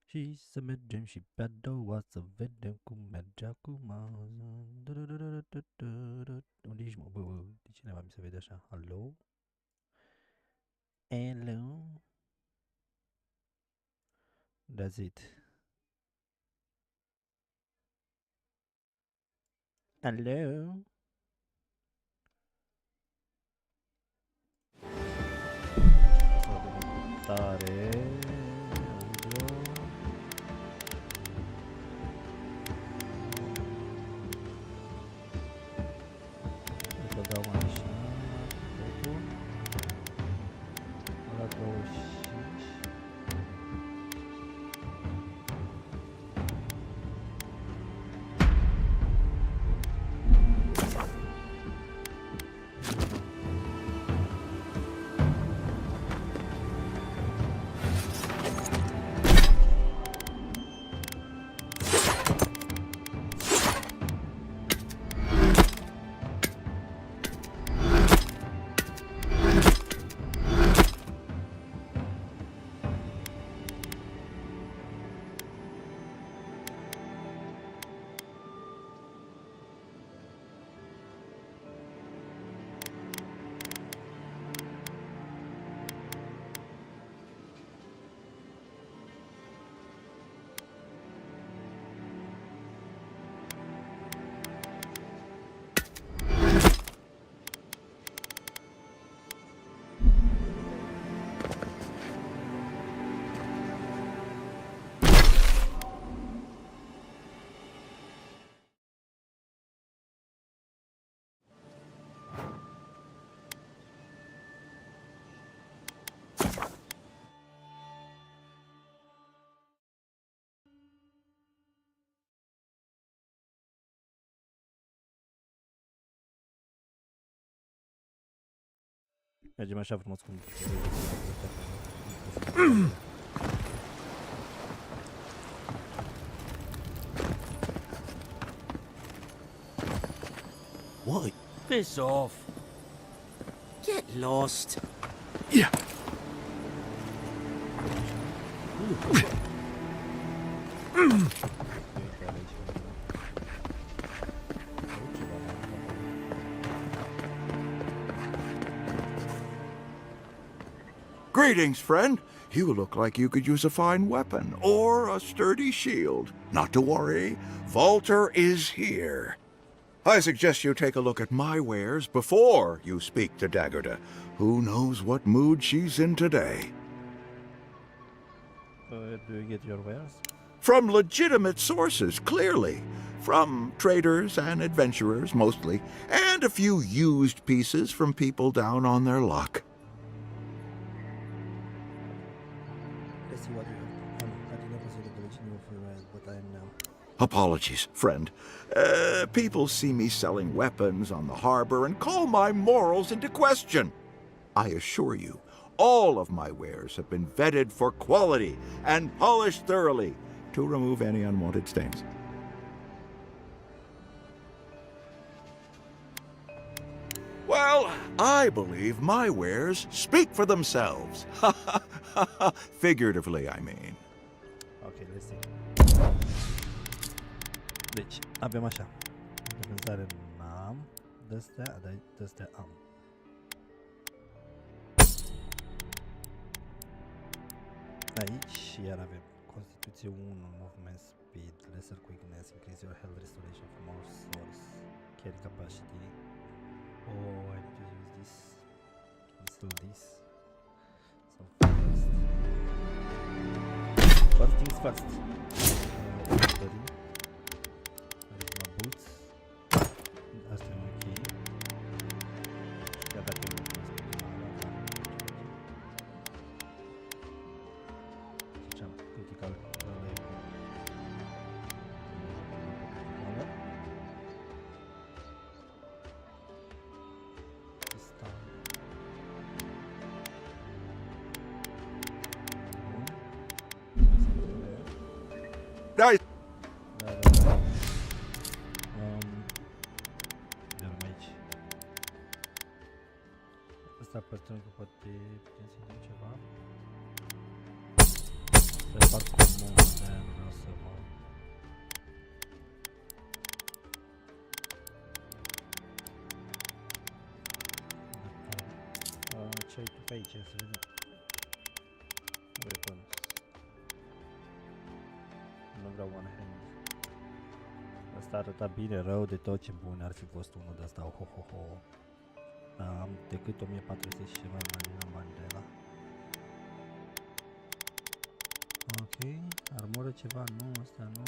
Și să mergem și pe a doua să vedem cum merge acum. Unde ești, mă? Bă, de cineva mi se vede așa? Alo? Hello? That's it. Hello? Tare. Audio. Să dau mai așa. Totul. La 25. Mergem așa frumos cum... What? Piss off. Get lost. Yeah. Greetings, friend. You look like you could use a fine weapon or a sturdy shield. Not to worry, Walter is here. I suggest you take a look at my wares before you speak to Daggerda. Who knows what mood she's in today? Where do you get your wares? From legitimate sources, clearly. From traders and adventurers, mostly. And a few used pieces from people down on their luck. Let's see what you have. I did not consider the original of your wares, but I am now. Apologies, friend. People see me selling weapons on the harbor and call my morals into question. I assure you, all of my wares have been vetted for quality and polished thoroughly to remove any unwanted stains. Well, I believe my wares speak for themselves. Figuratively, I mean. Ok, let's see. Deci, avem așa. De vânzare n-am. De-astea, de-astea am. Aici iar avem Constituție 1, Movement Speed, Lesser Quickness, Increase your health restoration from our source, Carry Capacity. Oh, I need to use this. Install this. So first things first. Inventory. There's my boots. Astea e ok. Chiar dacă nu cunosc zicem critical Nice. Asta păstrăm că poate putem să vedem ceva. Să par comun, de-aia nu vreau să mă... Ce ai tu pe aici, să vedem. Weapons. Nu vreau one hand. Asta arăta bine, rău de tot, ce bun ar fi fost unul de asta, ho. Am decât 1040 și ceva, mai am bani de la. Ok, armură ceva, nu, asta nu.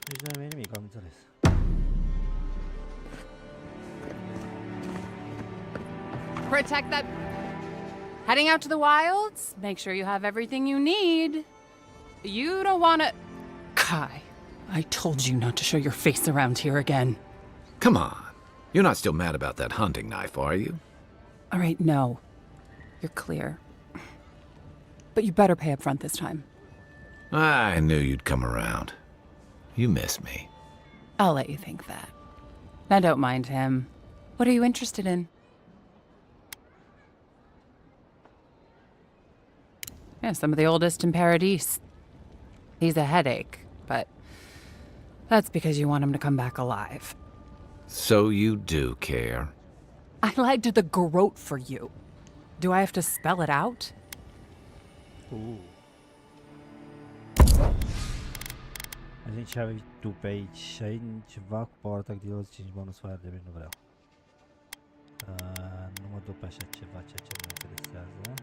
Deci nu e nimic, am înțeles. Protect that. Heading out to the wilds? Make sure you have everything you need. You don't want to... Kai, I told you not to show your face around here again. Come on. You're not still mad about that hunting knife, are you? All right, no. You're clear. But you better pay up front this time. I knew you'd come around. You miss me. I'll let you think that. I don't mind him. What are you interested in? Yeah, some of the oldest in Paradise. He's a headache, but that's because you want him to come back alive. So you do care. I lied to the garrote for you. Do I have to spell it out? Azi ce ai tu pe aici? Ai ceva cu power attack deals 5 bonus fire damage, nu vreau. Nu mă duc pe așa ceva, ceea ce mă interesează.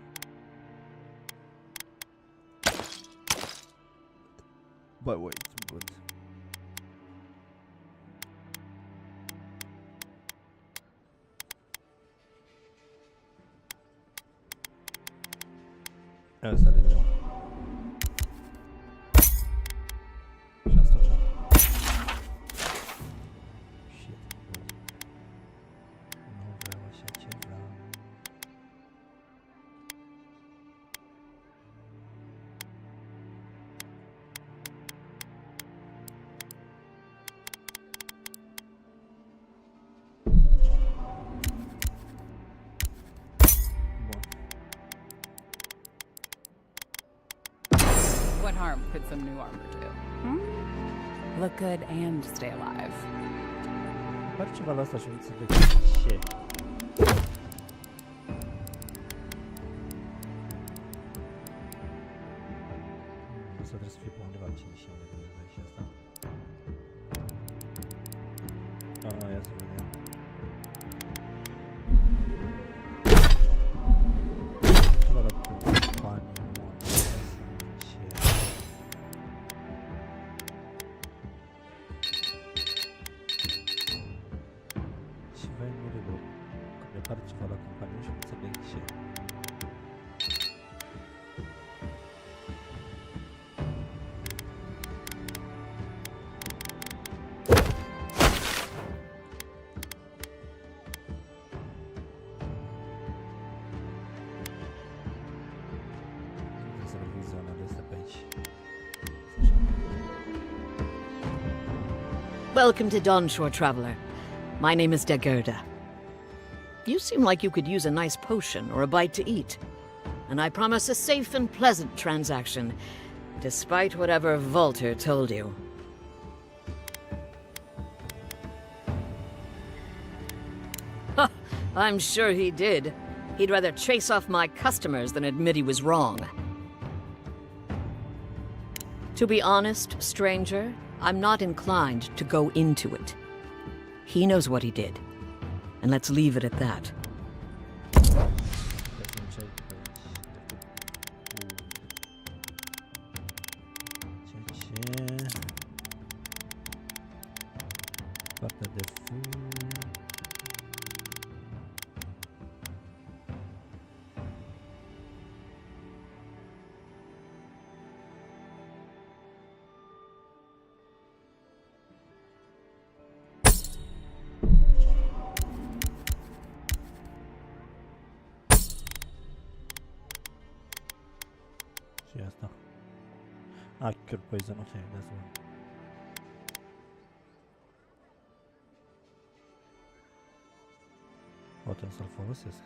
But wait, good. Asta le vreau. Și asta vreau. Shit, good. Nu vreau așa ceva. What harm could some new armor do? Hmm? Look good and stay alive. Pare ceva la asta și nu înțeleg ce. Asta trebuie să fie pe undeva 5 și și asta. Ia să vedem. Ceva la companie. Pare ceva la companie și nu înțeleg ce. Trebuie să vedem zonele astea pe aici. Welcome to Dawnshore, traveler. My name is Dagerda. You seem like you could use a nice potion or a bite to eat. And I promise a safe and pleasant transaction, despite whatever Volter told you. Ha! I'm sure he did. He'd rather chase off my customers than admit he was wrong. To be honest, stranger, I'm not inclined to go into it. He knows what he did. And let's leave it at that. Partea de fum. Și asta. Cure poison, ok, that's one. Poate să-l folosesc.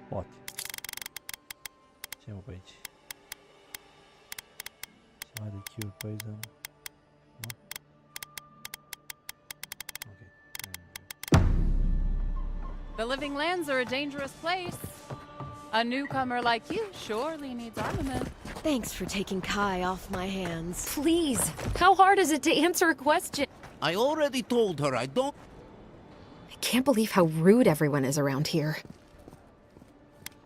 Poate. Ce mă pe aici? Ceva de cure poison. Nu? Ok. The Living Lands are a dangerous place. A newcomer like you surely needs armament. Thanks for taking Kai off my hands. Please, how hard is it to answer a question? I already told her I don't. I can't believe how rude everyone is around here.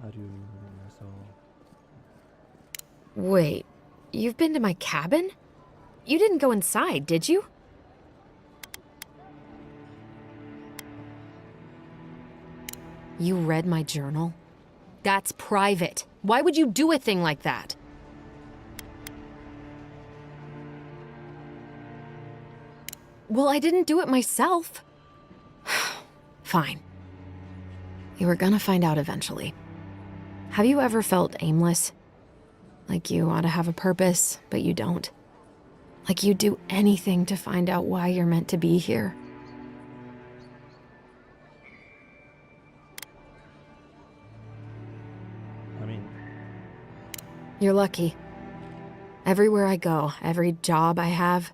Are you so... Wait, you've been to my cabin? You didn't go inside, did you? You read my journal? That's private. Why would you do a thing like that? Well, I didn't do it myself. Fine. You were gonna find out eventually. Have you ever felt aimless? Like you ought to have a purpose, but you don't? Like you'd do anything to find out why you're meant to be here? I mean... You're lucky. Everywhere I go, every job I have,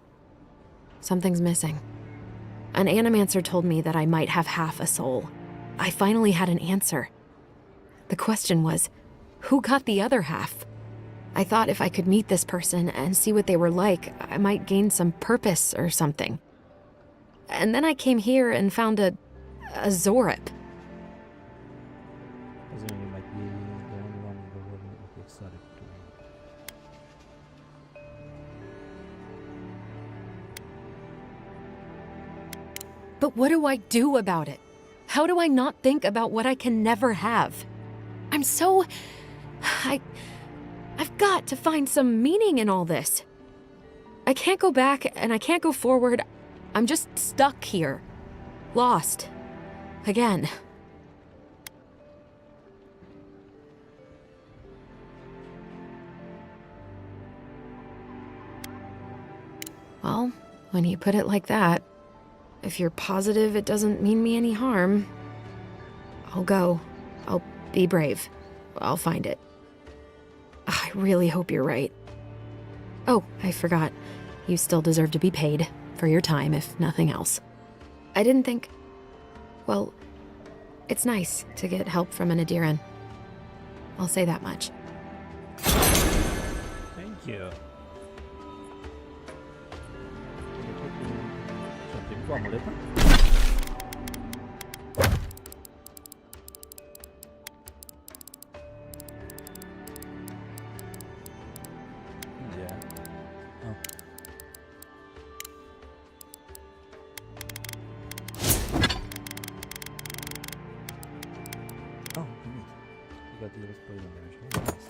something's missing. An animancer told me that I might have half a soul. I finally had an answer. The question was, who got the other half? I thought if I could meet this person and see what they were like, I might gain some purpose or something. And then I came here and found a Zorip. Presumably you might be the only one in the world who could start it. But what do I do about it? How do I not think about what I can never have? I'm so... I've got to find some meaning in all this. I can't go back and I can't go forward. I'm just stuck here. Lost. Again. Well, when you put it like that, if you're positive it doesn't mean me any harm, I'll go. I'll be brave. I'll find it. I really hope you're right. Oh, I forgot. You still deserve to be paid for your time, if nothing else. I didn't think... Well, it's nice to get help from an Adiran. I'll say that much. Thank you. Suntem cu amuleta? Yeah. Oh. Oh, neat. You got the little poison damage. Nice.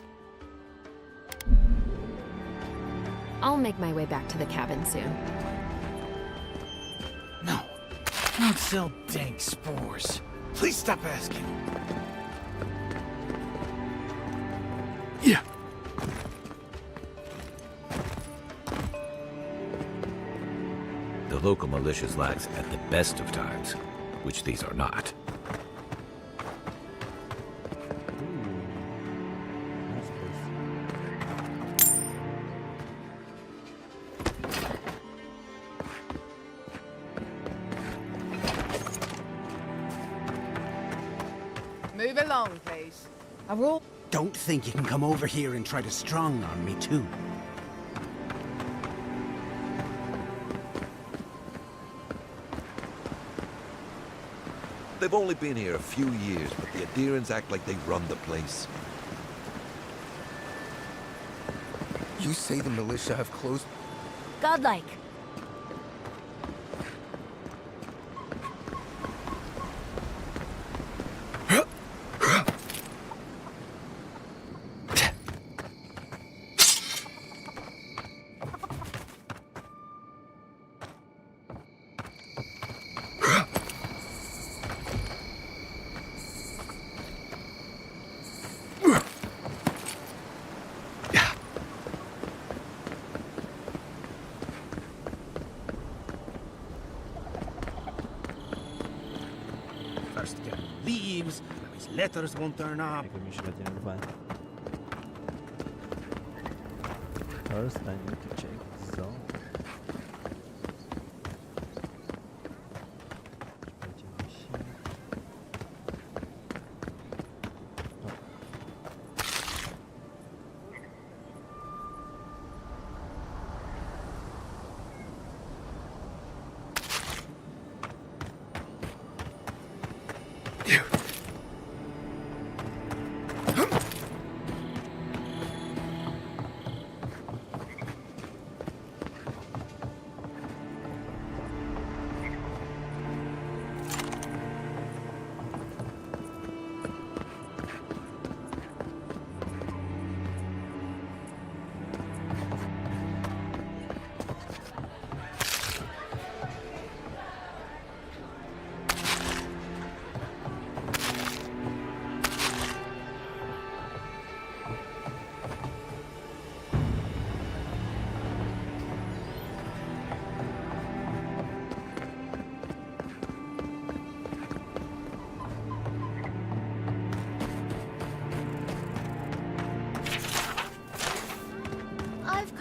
I'll make my way back to the cabin soon. No. Don't sell dank spores. Please stop asking. Yeah. The local militia's lax at the best of times, which these are not. Nice place. Move along, please. I will. Don't think you can come over here and try to strong on me, too. They've only been here a few years, but the Adirans act like they run the place. You say the militia have closed... Godlike. first guy leaves, his letters won't turn up. Nekem is legyen urvány. First, I need to check zone.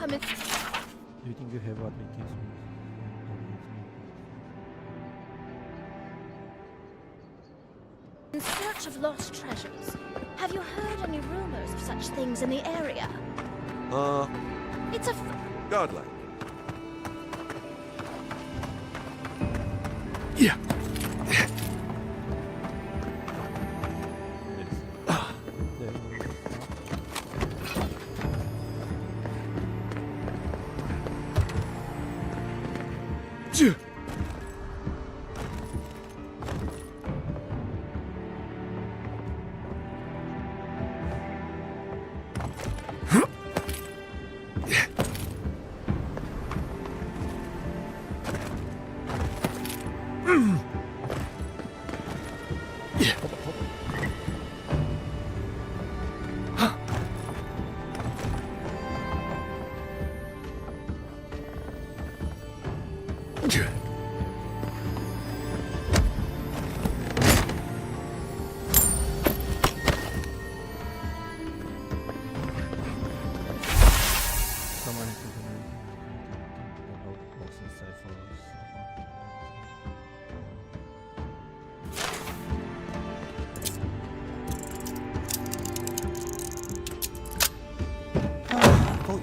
Do you think you have what it gives me? In search of lost treasures. Have you heard any rumors of such things in the area? It's a Godlike. Yeah.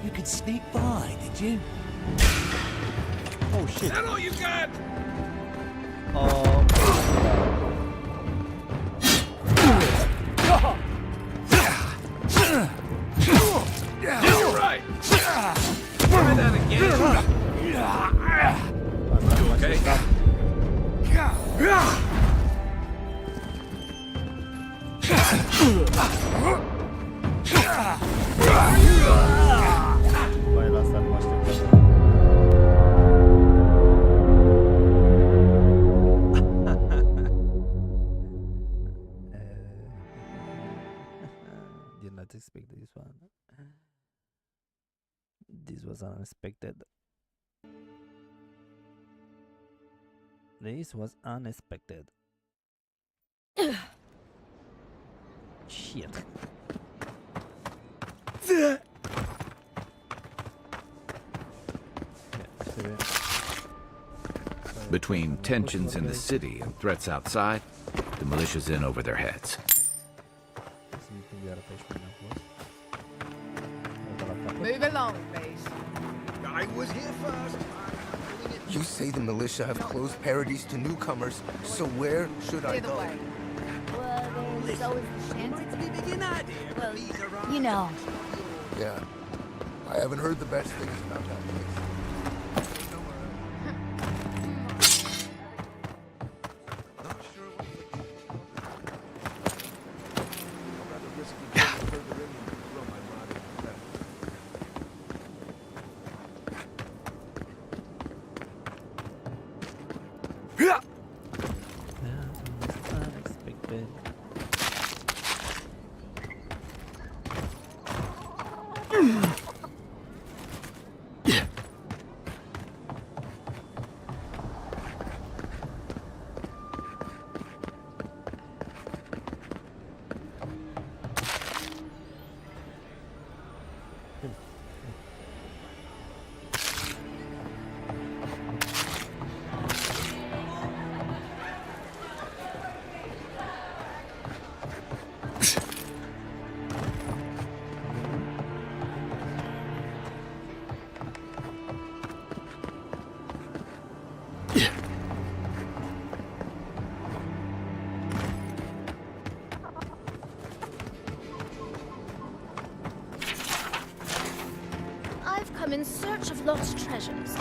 You could sneak by, did you? Oh shit. Is that all you got? You're right. Try that again. Okay. Vai lançar mais tempo. Did not expect this one. This was unexpected. This was unexpected. Shit. Between tensions in the city and threats outside, the militia's in over their heads. Move along, please. I was here first. You say the militia have closed Paradise to newcomers, so where should I Either go? way. Well, there's always the chance it's Begin idea. well, These are you know. Yeah, I haven't heard the best things about that place. Unexpected. search of lost treasures.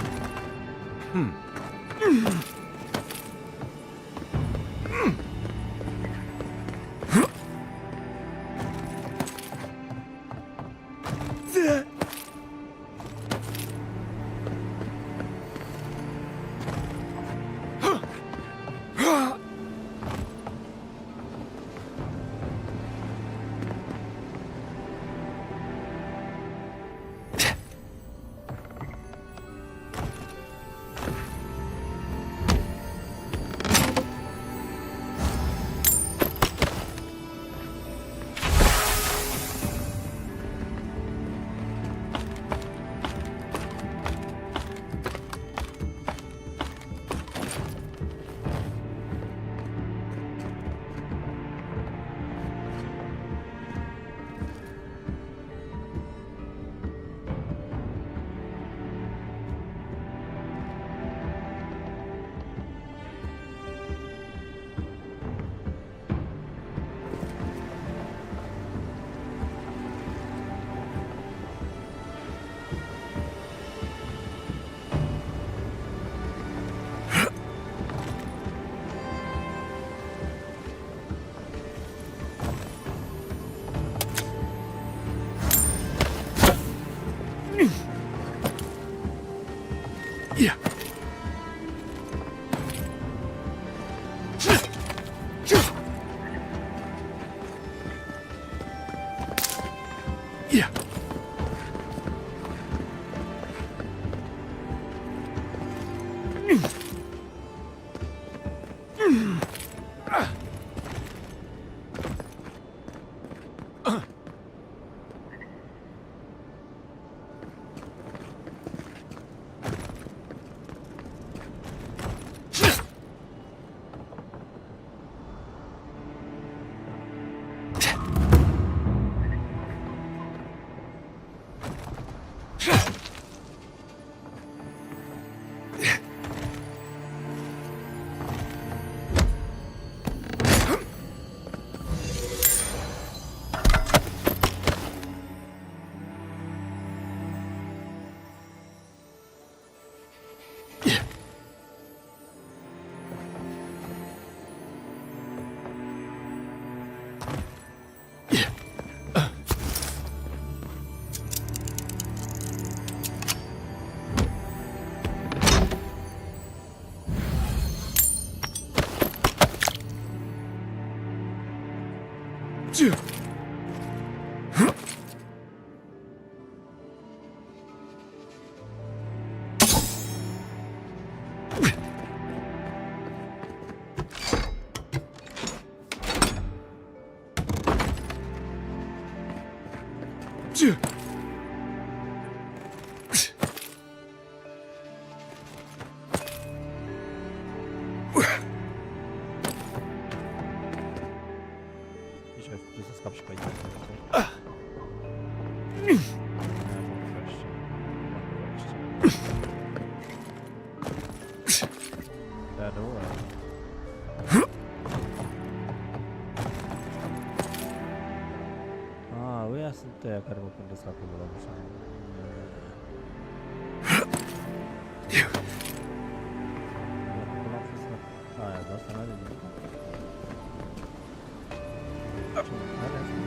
Sunt ăia care mă pândesc acolo la ușa. Acolo am fost la... Aia, dar asta n-are nimic. Ce are asta?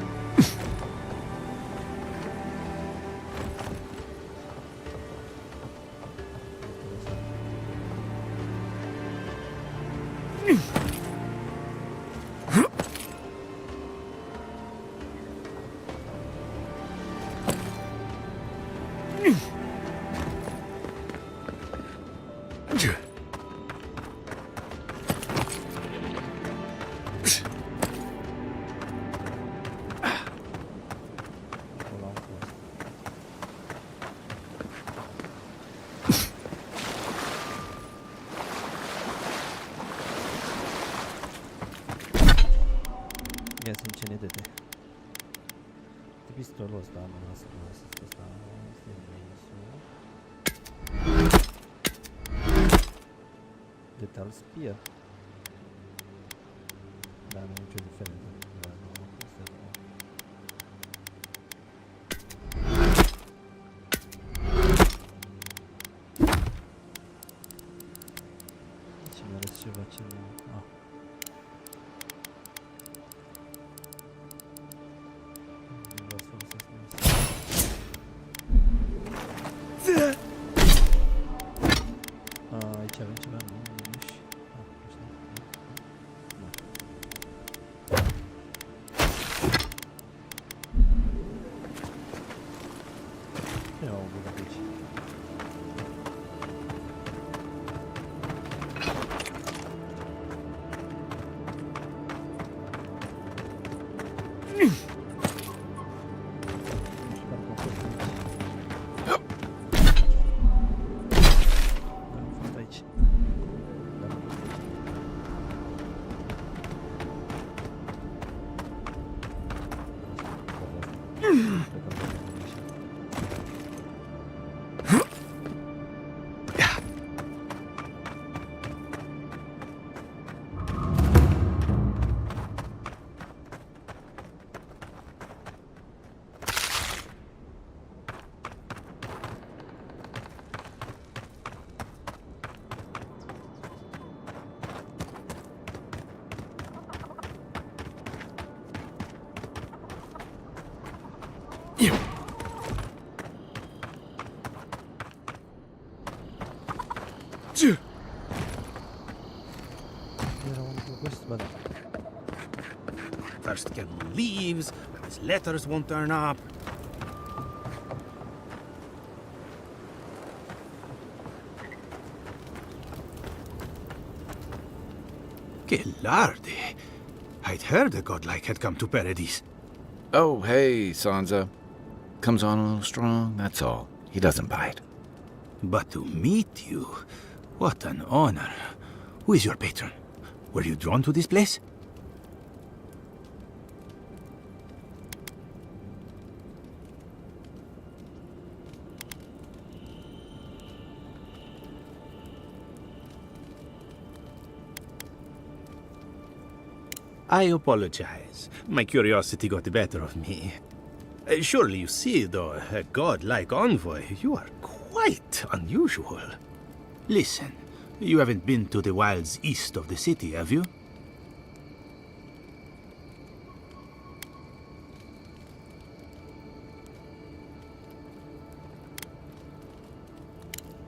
Ia să încene de pistolul ăsta, nu lasă ăsta. Asta e Mason. Detal Spear. Dar nu e nicio diferență. mi-a ales ceva ce nu... Ah. Nu vreau să folosesc asta. Aici avem ceva, nu? Și... Ah, așa. Nu. Ia o băgat aici. First Kevin leaves, his letters won't turn up. Que larde! I'd heard a godlike had come to Paradise. Oh, hey, Sansa. Comes on a little strong, that's all. He doesn't bite. But to meet you, what an honor. Who is your patron? Were you drawn to this place? I apologize. My curiosity got the better of me. Surely you see, though, a god-like envoy, you are quite unusual. Listen, you haven't been to the wilds east of the city, have you?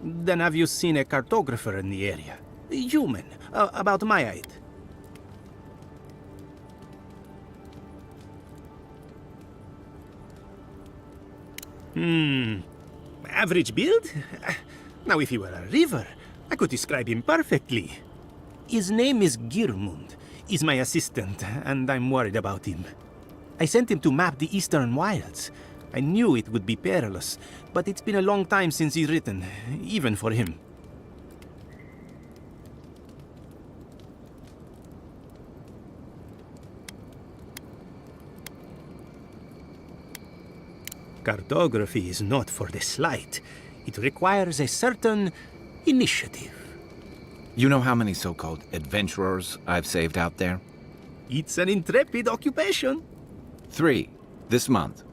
Then have you seen a cartographer in the area? A human, about my height. Average build? Now, if he were a river, I could describe him perfectly. His name is Girmund. He's my assistant, and I'm worried about him. I sent him to map the eastern wilds. I knew it would be perilous, but it's been a long time since he's written, even for him. Cartography is not for the slight. It requires a certain initiative. You know how many so-called adventurers I've saved out there? It's an intrepid occupation. 3, this month.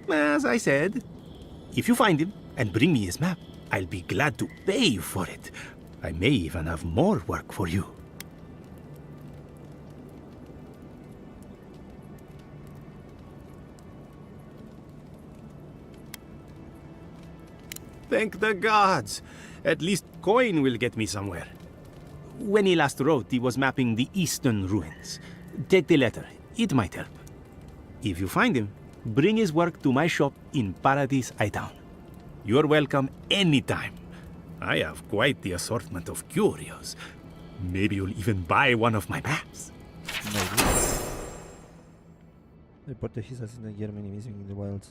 As I said, if you find him and bring me his map, I'll be glad to pay you for it. I may even have more work for you. Thank the gods! At least coin will get me somewhere. When he last wrote, he was mapping the eastern ruins. Take the letter. It might help. If you find him, bring his work to my shop in Paradise Town. You're welcome anytime. I have quite the assortment of curios. Maybe you'll even buy one of my maps. Maybe. Report the his assassin Germany missing in the wilds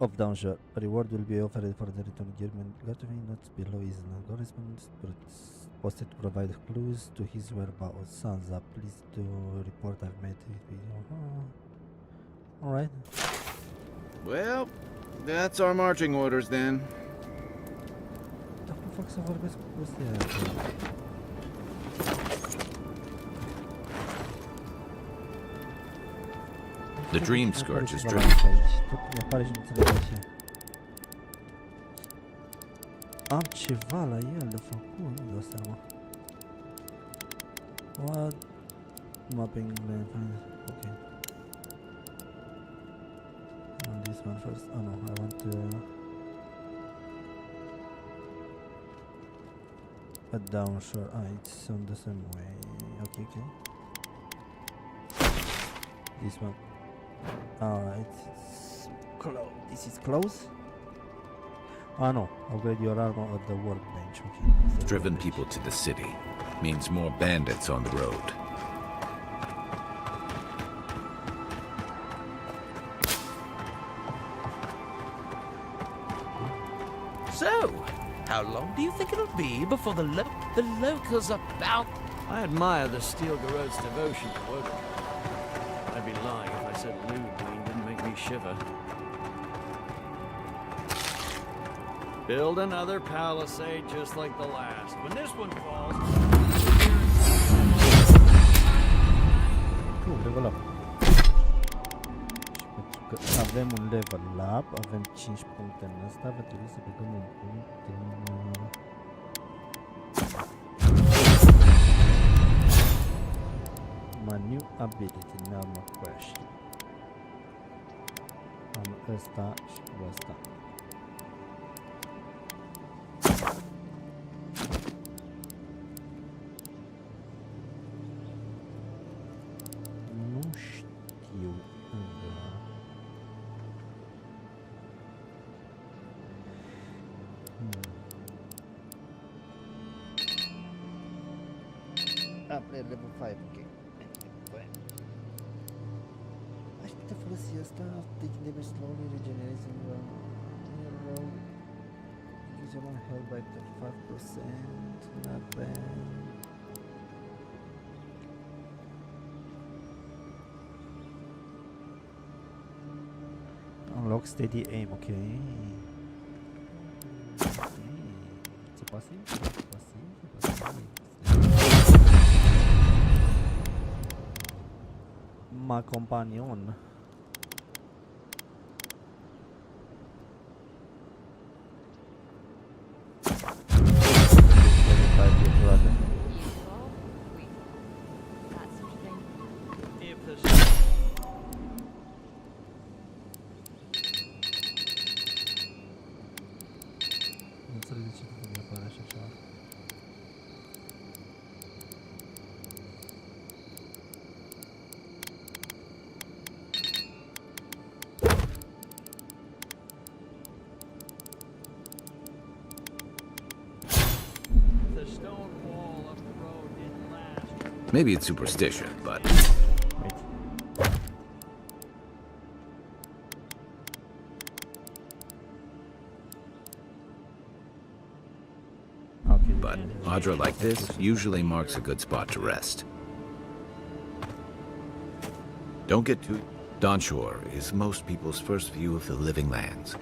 of Downshore. A reward will be offered for the return of German. Gartevin notes below is an correspondent posted to provide clues to his whereabouts. Sansa, please do report I've met it. Alright. Well, that's our marching orders then. Dar cum fac să vorbesc cu prostia? The dream scourge is driven. Tot mi apare și nu înțeleg de ce. Am ceva la el de făcut, nu dau seama. What? Mapping lane, fine. Okay. On this one first. Oh no, I want a downshore. Ah, it's on the same way. Okay, okay. This one. Alright, it's close. This is close. Ah no, upgrade your armor at the workbench. Okay. Driven people to the city means more bandits on the road. So, how long do you think it'll be before the locals are about? I admire the Steel Garot's devotion to work. I'd be lying if I said Blue Green didn't make me shiver. Build another palisade just like the last. When this one falls... Level up. Și pentru că avem un level up, avem 5 puncte în ăsta, va trebui să băgăm un punct în... My new ability, now my question. Am ăsta și cu ăsta. Nu știu încă. Upgrade level 5, ok. Aș putea folosi asta, take damage slowly, regeneration roll. Use your own health by 35%, not bad. Unlock steady aim, okay. Ce pasiv? Ma companion. Maybe it's superstition, but... But Audra like this usually marks a good spot to rest. Don't get too... Dawnshore is most people's first view of the living lands.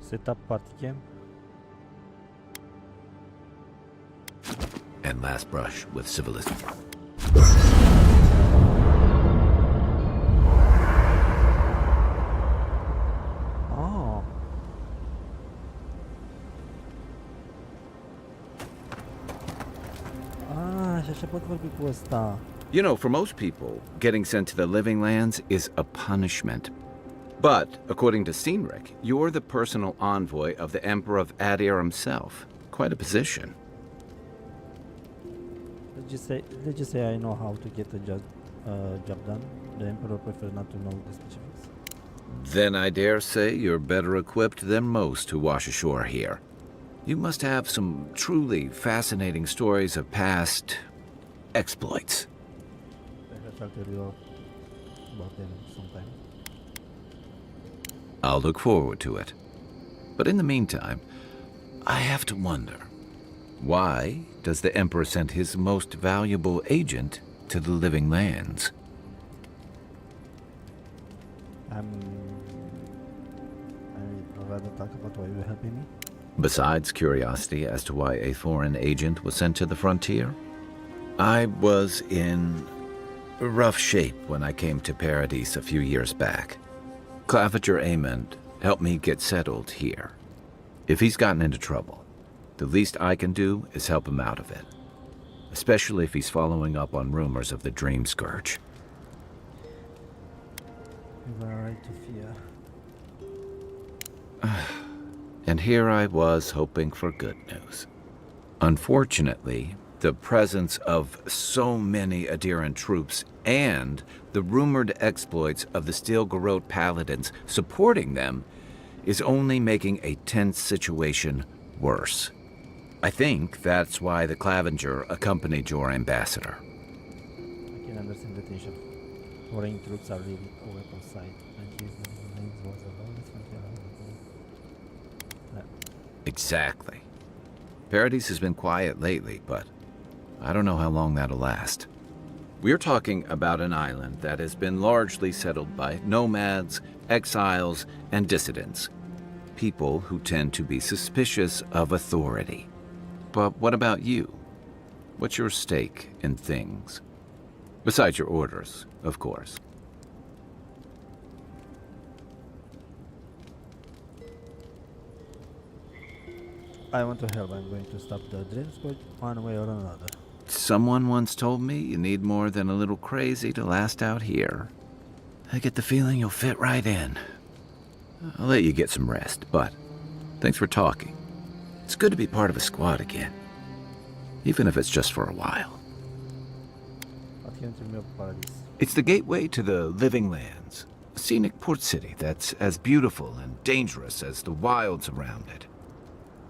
Set up party camp. And last brush with civilization. Oh. Ah, și așa pot vorbi cu ăsta. You know, for most people, getting sent to the living lands is a punishment. But, according to Cynric, you're the personal envoy of the Emperor of Adir himself. Quite a position. Let's just say I know how to get the job done. The Emperor prefers not to know the specifics. Then I dare say you're better equipped than most who wash ashore here. You must have some truly fascinating stories of past exploits. I'll tell you about them sometime. I'll look forward to it. But in the meantime, I have to wonder, why does the Emperor send his most valuable agent to the living lands? I'd rather talk about why you're helping me. Besides curiosity as to why a foreign agent was sent to the frontier, I was in rough shape when I came to Paradise a few years back. Claviger Amond helped me get settled here. If he's gotten into trouble, the least I can do is help him out of it. Especially if he's following up on rumors of the Dream Scourge. You were right to fear. And here I was hoping for good news. Unfortunately, the presence of so many Adiran troops and the rumored exploits of the Steel Garrote paladins supporting them is only making a tense situation worse. I think that's why the Clavenger accompanied your ambassador. I can understand the tension. Foreign troops are really a weapon side. Exactly. Paradise has been quiet lately, but I don't know how long that'll last. We're talking about an island that has been largely settled by nomads, exiles, and dissidents. People who tend to be suspicious of authority. But what about you? What's your stake in things? Besides your orders, of course. I want to help. I'm going to stop the Dream Scourge one way or another. Someone once told me you need more than a little crazy to last out here. I get the feeling you'll fit right in. I'll let you get some rest, but thanks for talking. It's good to be part of a squad again. Even if it's just for a while. It's the gateway to the Living Lands. A scenic port city that's as beautiful and dangerous as the wilds around it.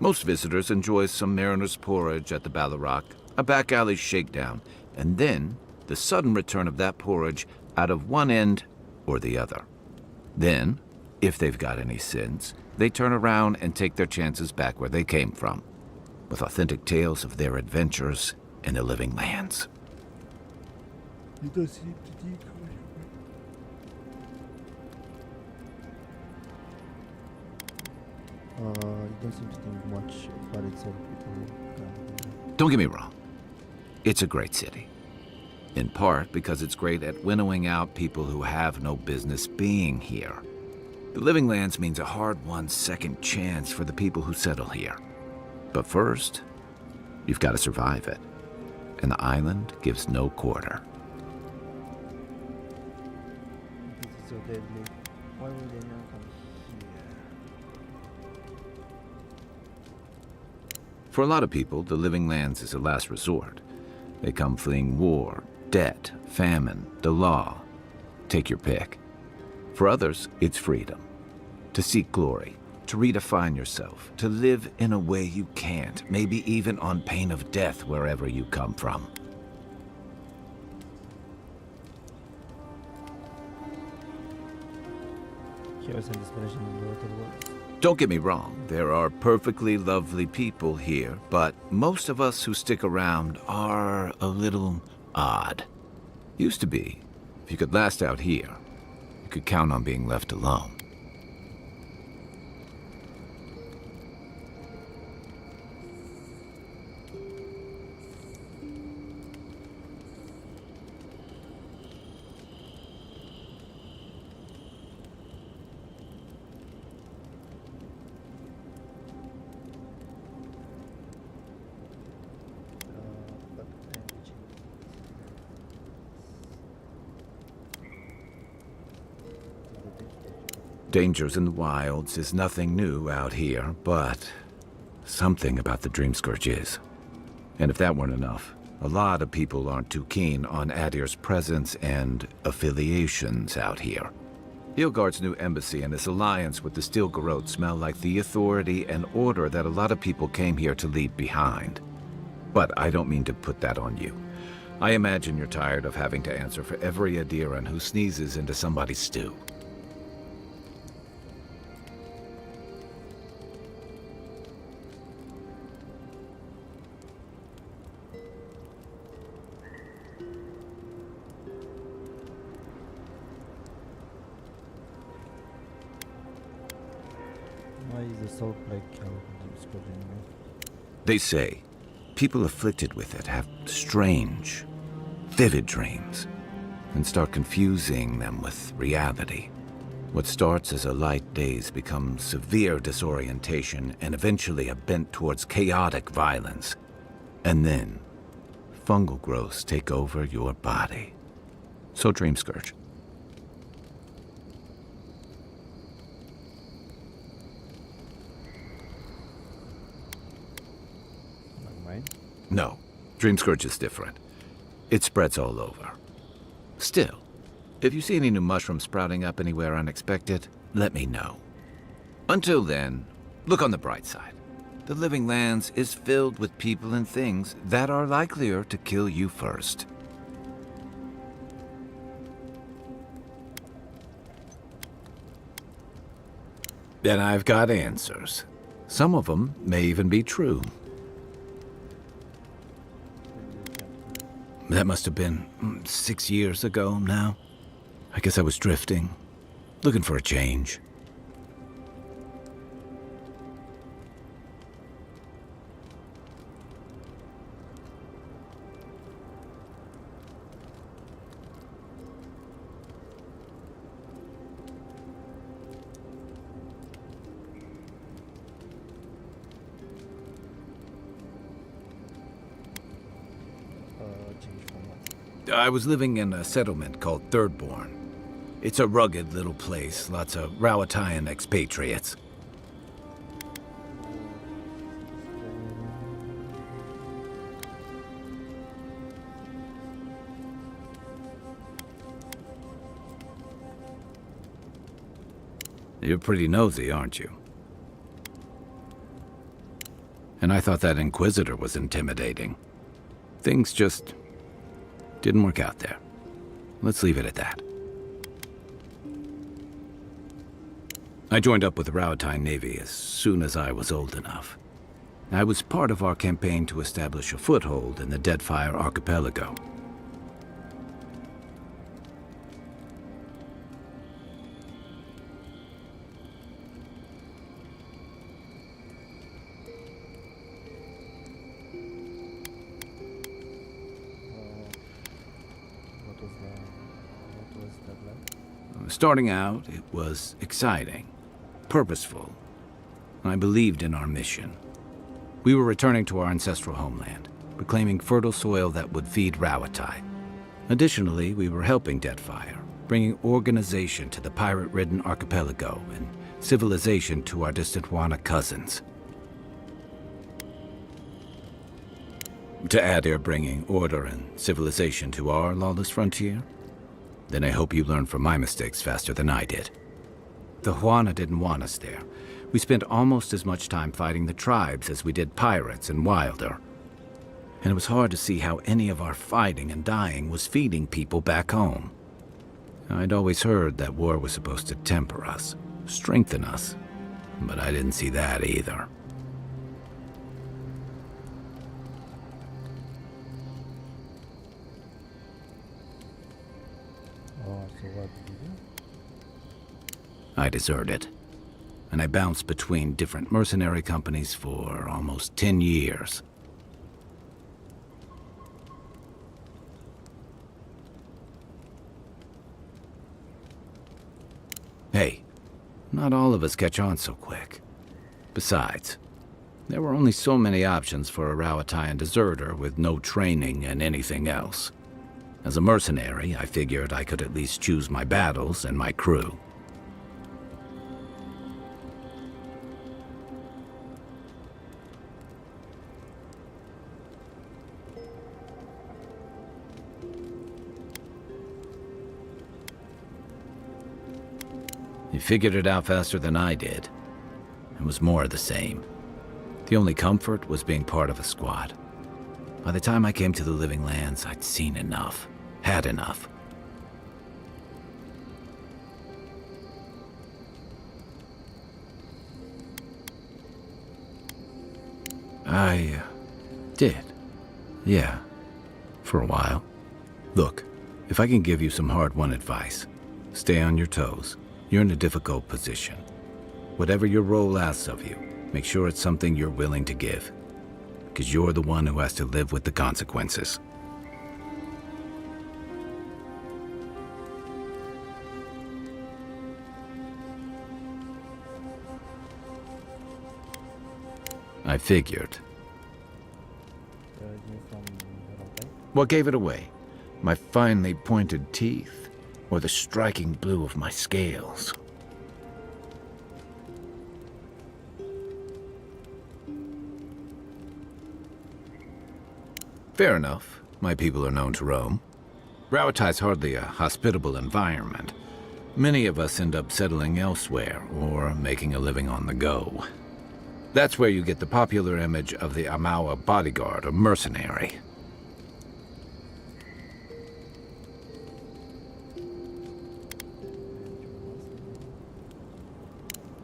Most visitors enjoy some mariner's porridge at the Ballarrock, a back alley shakedown, and then the sudden return of that porridge out of one end or the other. Then, if they've got any sense, they turn around and take their chances back where they came from, with authentic tales of their adventures in the Living Lands. You don't seem to think. You don't seem to think much of what it's all people. Don't get me wrong. It's a great city. In part because it's great at winnowing out people who have no business being here. The Living Lands means a hard-won second chance for the people who settle here. But first, you've got to survive it. And the island gives no quarter. This is so deadly. Why would they now come here? For a lot of people, the Living Lands is a last resort. They come fleeing war, debt, famine, the law. Take your pick. For others, it's freedom. To seek glory, to redefine yourself, to live in a way you can't, maybe even on pain of death wherever you come from. Chaos and desperation in the outer worlds. Don't get me wrong, there are perfectly lovely people here, but most of us who stick around are a little odd. Used to be. If you could last out here, you could count on being left alone. Dangers in the wilds is nothing new out here, but something about the Dream Scourge is. And if that weren't enough, a lot of people aren't too keen on Adir's presence and affiliations out here. Hilgard's new embassy and his alliance with the Steel Garrote smell like the authority and order that a lot of people came here to leave behind. But I don't mean to put that on you. I imagine you're tired of having to answer for every Adiran who sneezes into somebody's stew. Why is the soul plague killed Dream Scourge anyway? They say people afflicted with it have strange, vivid dreams and start confusing them with reality. What starts as a light daze becomes severe disorientation and eventually a bent towards chaotic violence. And then, fungal growths take over your body. So Dream Scourge. Like mine? No, Dream Scourge is different. It spreads all over. Still, if you see any new mushrooms sprouting up anywhere unexpected, let me know. Until then, look on the bright side. The Living Lands is filled with people and things that are likelier to kill you first. And I've got answers. Some of them may even be true. That must have been 6 years ago now. I guess I was drifting, looking for a change. Change from what? I was living in a settlement called Thirdborn. It's a rugged little place, lots of Rawatayan expatriates. You're pretty nosy, aren't you? And I thought that Inquisitor was intimidating. Things just didn't work out there. Let's leave it at that. I joined up with the Rawatayan Navy as soon as I was old enough. I was part of our campaign to establish a foothold in the Deadfire Archipelago. What was that like? Starting out, it was exciting, purposeful. I believed in our mission. We were returning to our ancestral homeland, reclaiming fertile soil that would feed Rawatai. Additionally, we were helping Deadfire, bringing organization to the pirate-ridden archipelago and civilization to our distant Wana cousins. To add, you're bringing order and civilization to our lawless frontier? Then I hope you learn from my mistakes faster than I did. The Huana didn't want us there. We spent almost as much time fighting the tribes as we did pirates and Wilder. And it was hard to see how any of our fighting and dying was feeding people back home. I'd always heard that war was supposed to temper us, strengthen us, but I didn't see that either. Oh, so what did you do? I deserted, and I bounced between different mercenary companies for almost 10 years. Hey, not all of us catch on so quick. Besides, there were only so many options for a Rawatayan deserter with no training and anything else. As a mercenary, I figured I could at least choose my battles and my crew. He figured it out faster than I did. It was more of the same. The only comfort was being part of a squad. By the time I came to the Living Lands, I'd seen enough, had enough. I did. Yeah, for a while. Look, if I can give you some hard-won advice, stay on your toes. You're in a difficult position. Whatever your role asks of you, make sure it's something you're willing to give. Because you're the one who has to live with the consequences. I figured. You from Romania? What gave it away? My finely pointed teeth, or the striking blue of my scales? Fair enough. My people are known to roam. Rauatai's hardly a hospitable environment. Many of us end up settling elsewhere, or making a living on the go. That's where you get the popular image of the Amawa bodyguard or mercenary.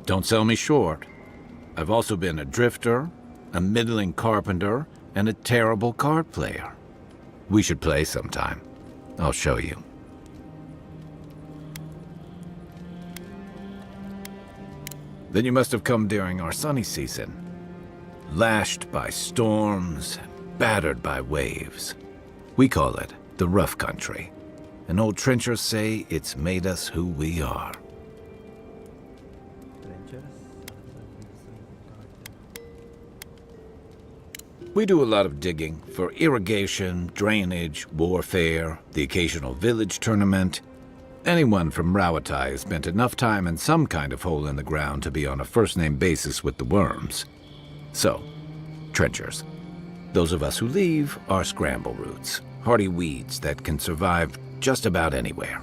Don't sell me short. I've also been a drifter, a middling carpenter, and a terrible card player. We should play sometime. I'll show you. Then you must have come during our sunny season. Lashed by storms, battered by waves. We call it the rough country. And old trenchers say it's made us who we are. We do a lot of digging for irrigation, drainage, warfare, the occasional village tournament. Anyone from Rauatai has spent enough time in some kind of hole in the ground to be on a first-name basis with the worms. So, trenchers. Those of us who leave are scramble roots, hardy weeds that can survive just about anywhere.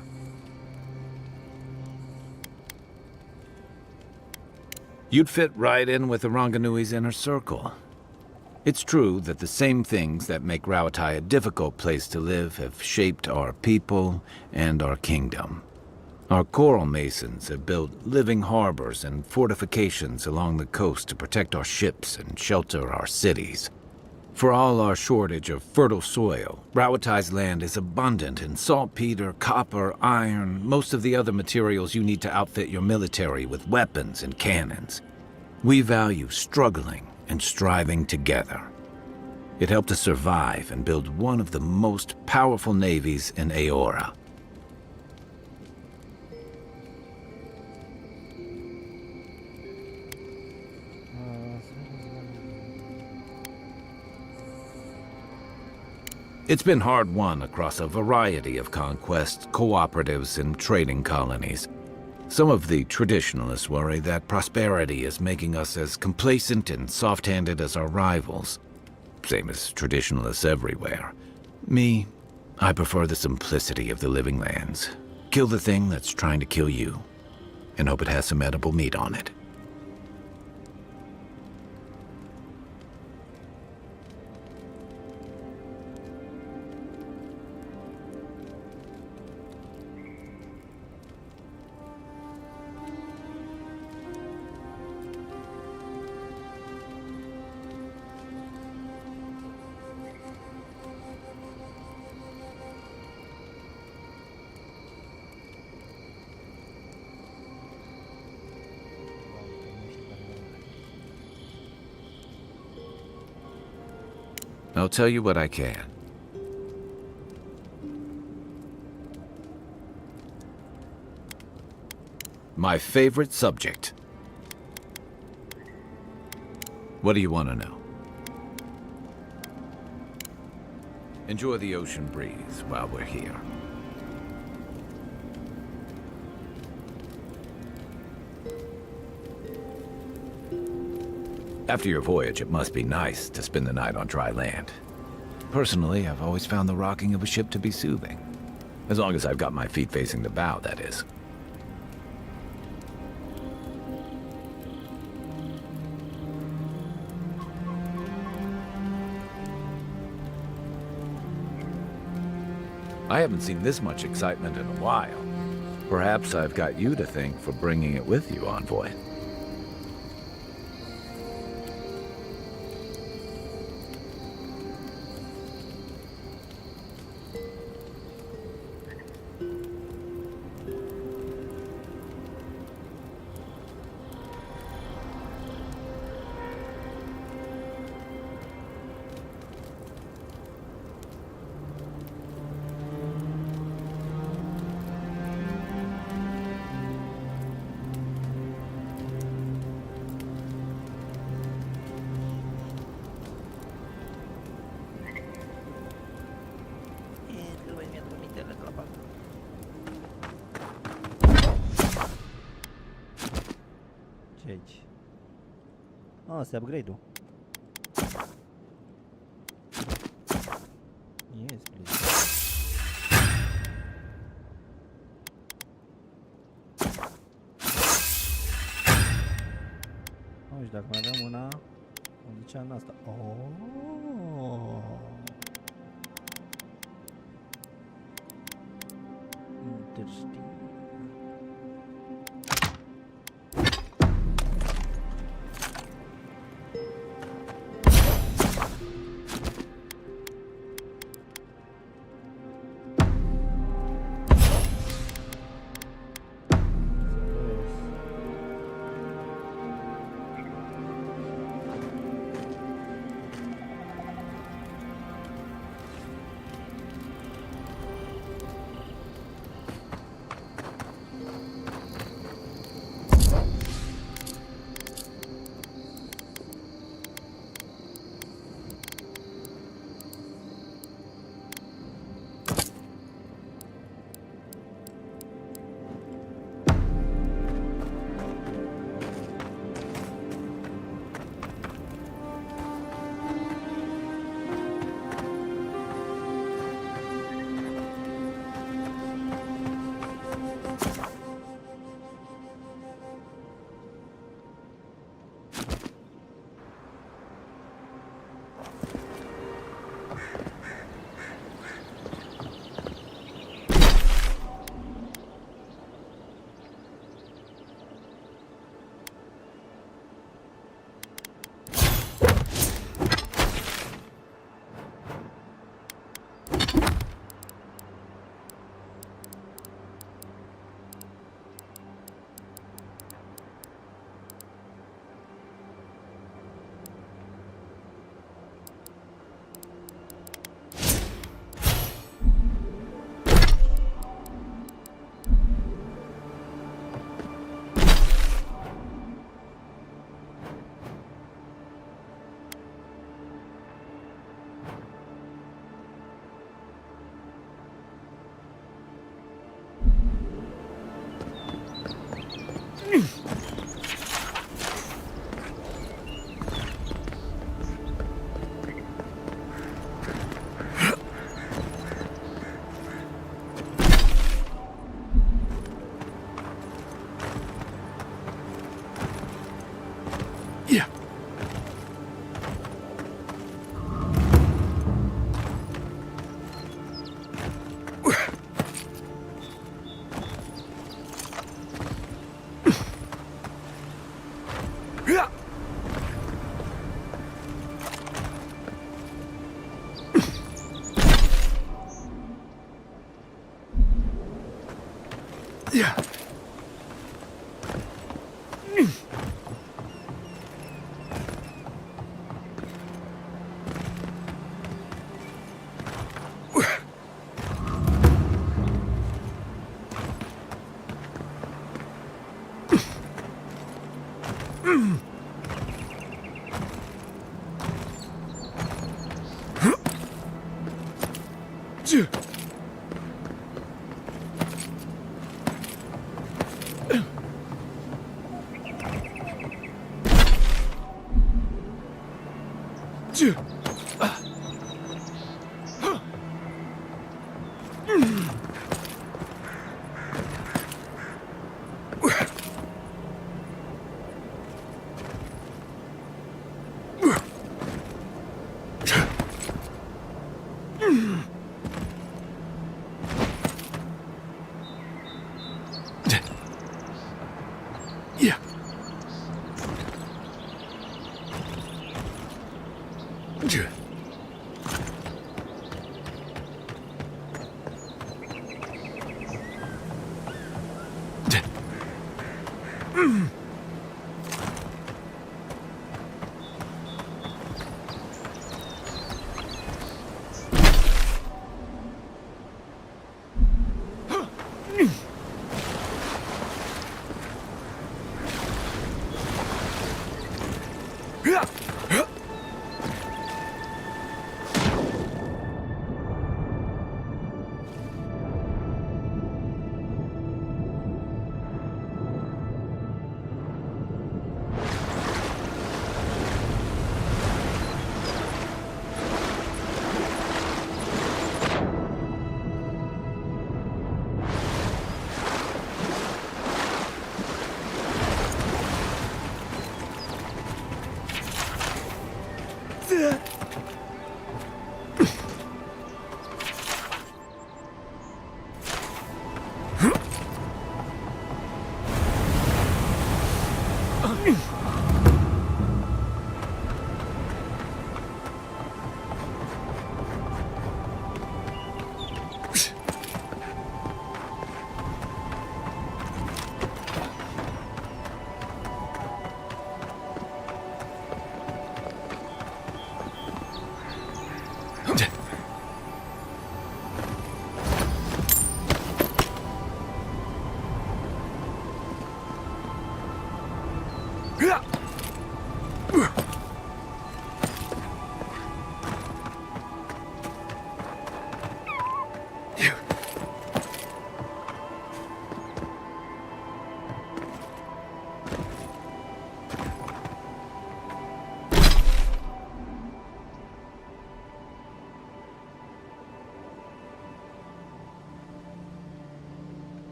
You'd fit right in with the Ranganui's inner circle. It's true that the same things that make Rauatai a difficult place to live have shaped our people and our kingdom. Our coral masons have built living harbors and fortifications along the coast to protect our ships and shelter our cities. For all our shortage of fertile soil, Rauatai's land is abundant in saltpeter, copper, iron, most of the other materials you need to outfit your military with weapons and cannons. We value struggling and striving together. It helped us survive and build one of the most powerful navies in Eora. It's been hard-won across a variety of conquests, cooperatives, and trading colonies. Some of the traditionalists worry that prosperity is making us as complacent and soft-handed as our rivals. Same as traditionalists everywhere. Me, I prefer the simplicity of the living lands. Kill the thing that's trying to kill you, and hope it has some edible meat on it. I'll tell you what I can. My favorite subject. What do you want to know? Enjoy the ocean breeze while we're here. After your voyage, it must be nice to spend the night on dry land. Personally, I've always found the rocking of a ship to be soothing. As long as I've got my feet facing the bow, that is. I haven't seen this much excitement in a while. Perhaps I've got you to thank for bringing it with you, Envoy. aici? Ah, asta e upgrade-ul. Yes, please. Uite, dacă mai aveam una, o zicea în asta. Oh. Interesting.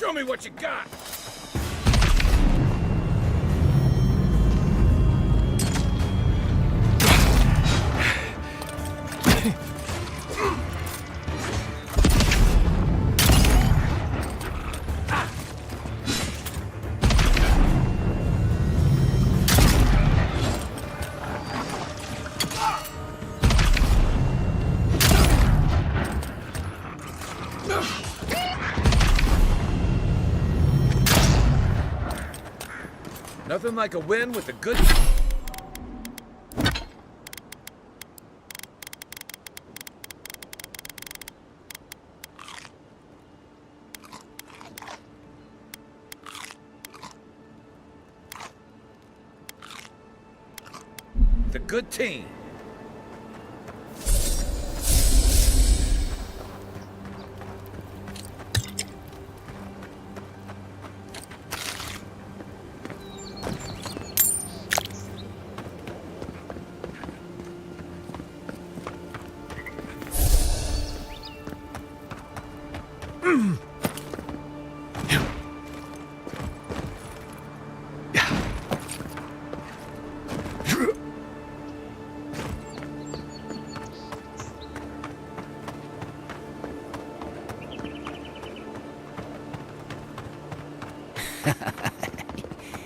Show me what you got! Nothing like a win with a good... The good team.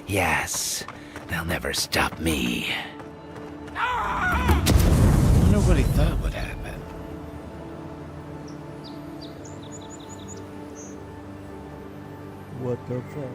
Yes, they'll never stop me. Nobody thought would happen. What the fuck?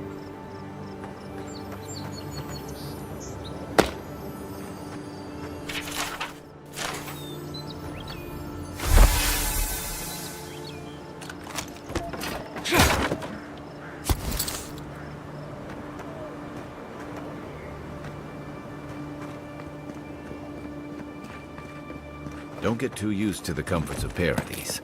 Don't get too used to the comforts of paradise.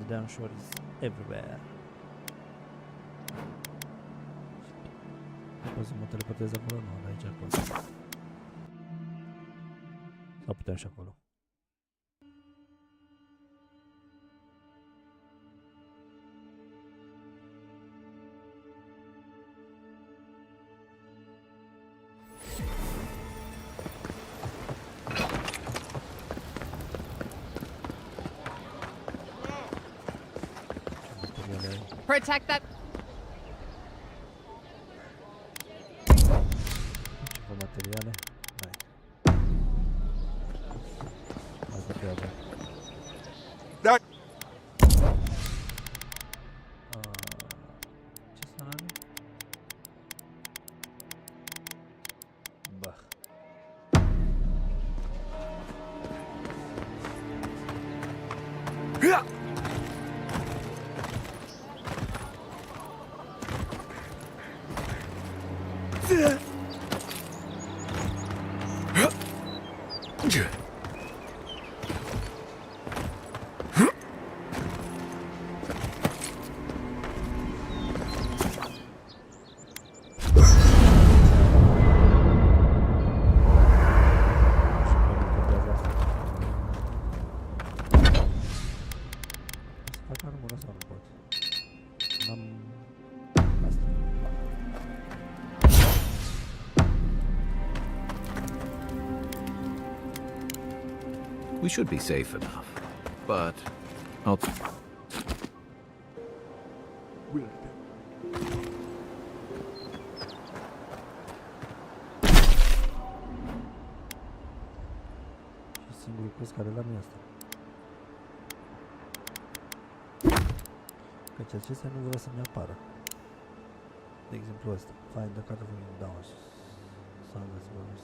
The downshore is everywhere. Pot să mă teleportez acolo? Nu, de aici pot. Sau putem și acolo. Protect that. Ceva materiale. Hai. Asta treaba. That Ce să are? Bah. We should be safe enough, but I'll... Singurul preț care l-am e asta. Căci acestea nu vreau să-mi apară. De exemplu ăsta. Find the carve down. Sound as well as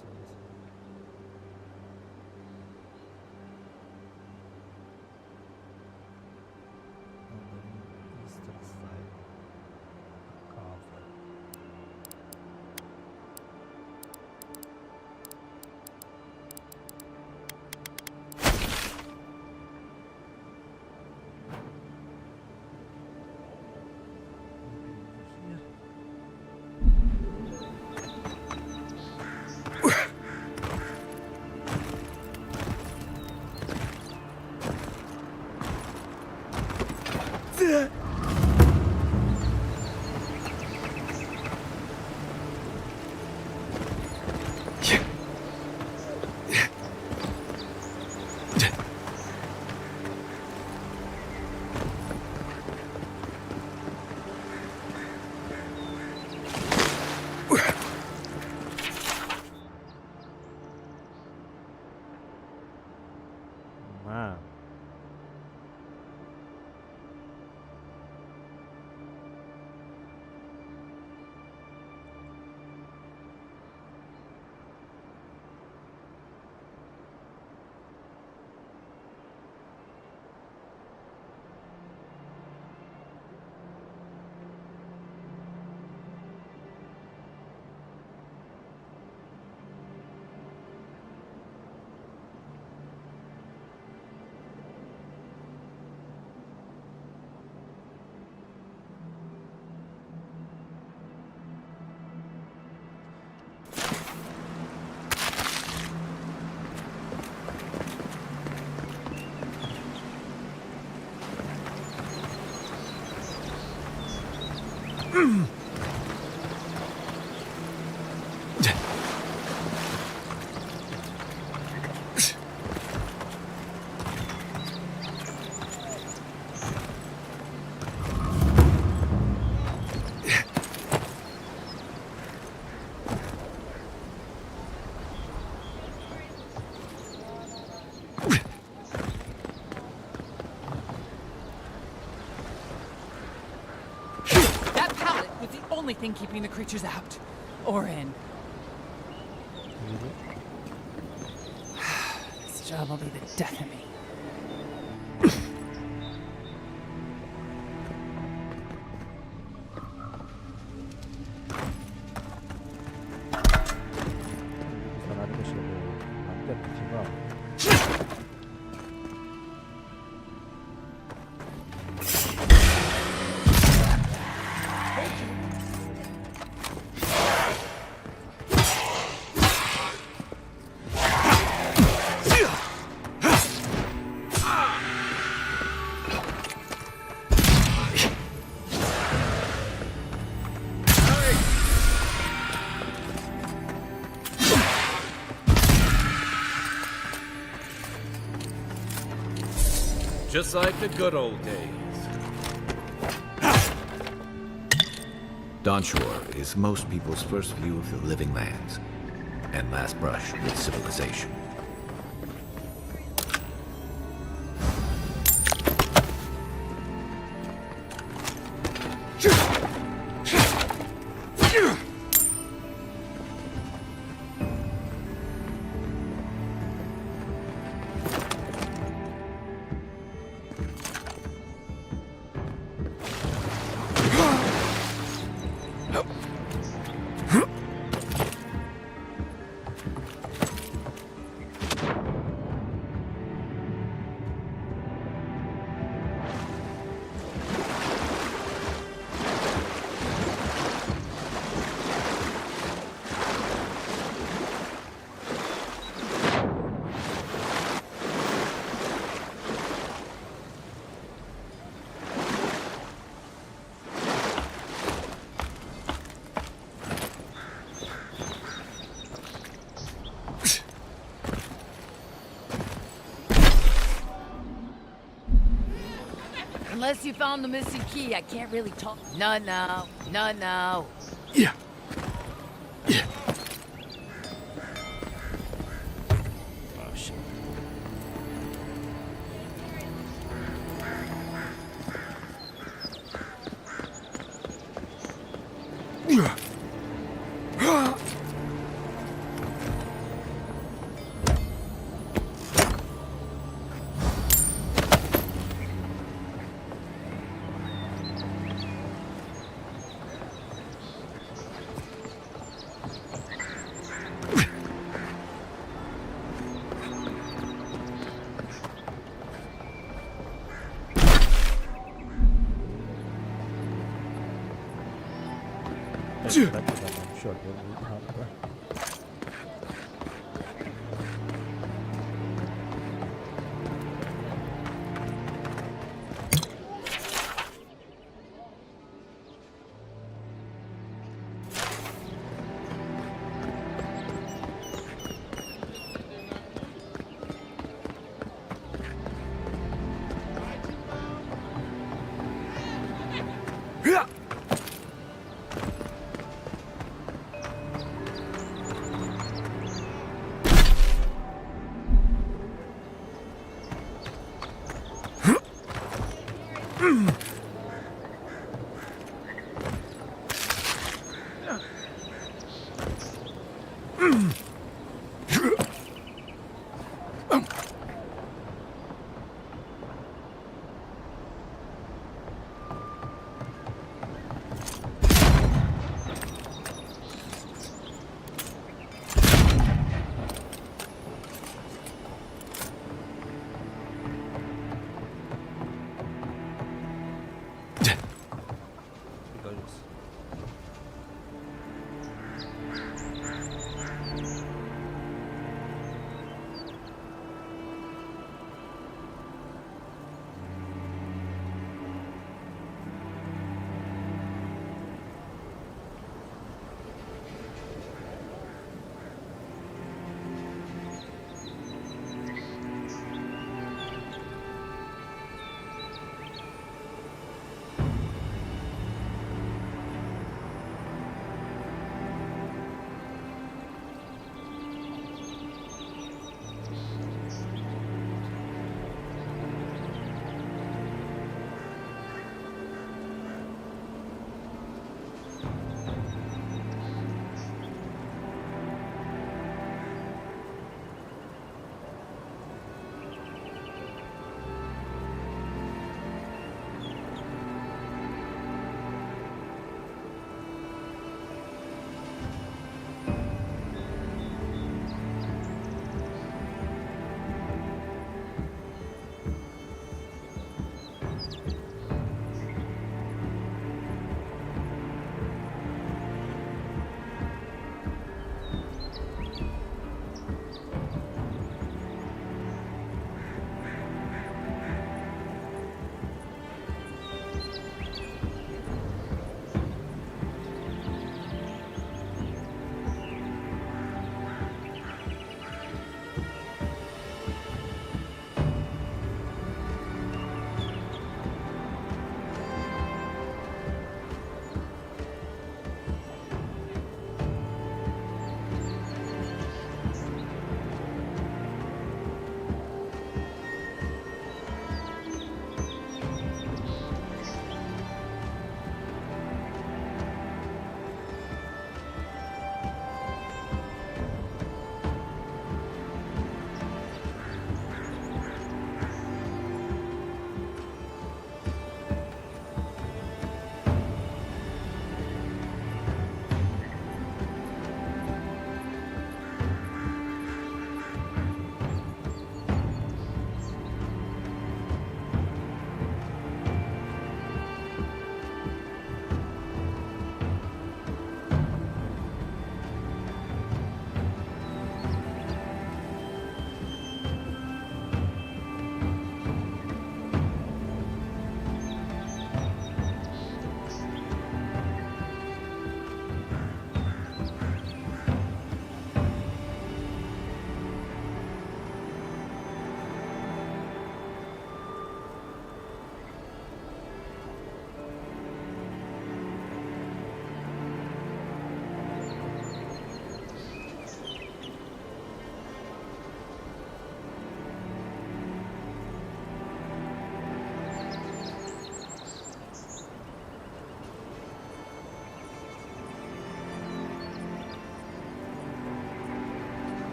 Only thing keeping the creatures out. Or in. This job will be the death of me. Just like the good old days. Dawnshore is most people's first view of the living lands, and last brush with civilization. Unless you found the missing key, I can't really talk. No, no. No, no. Yeah. Yeah. Oh, shit.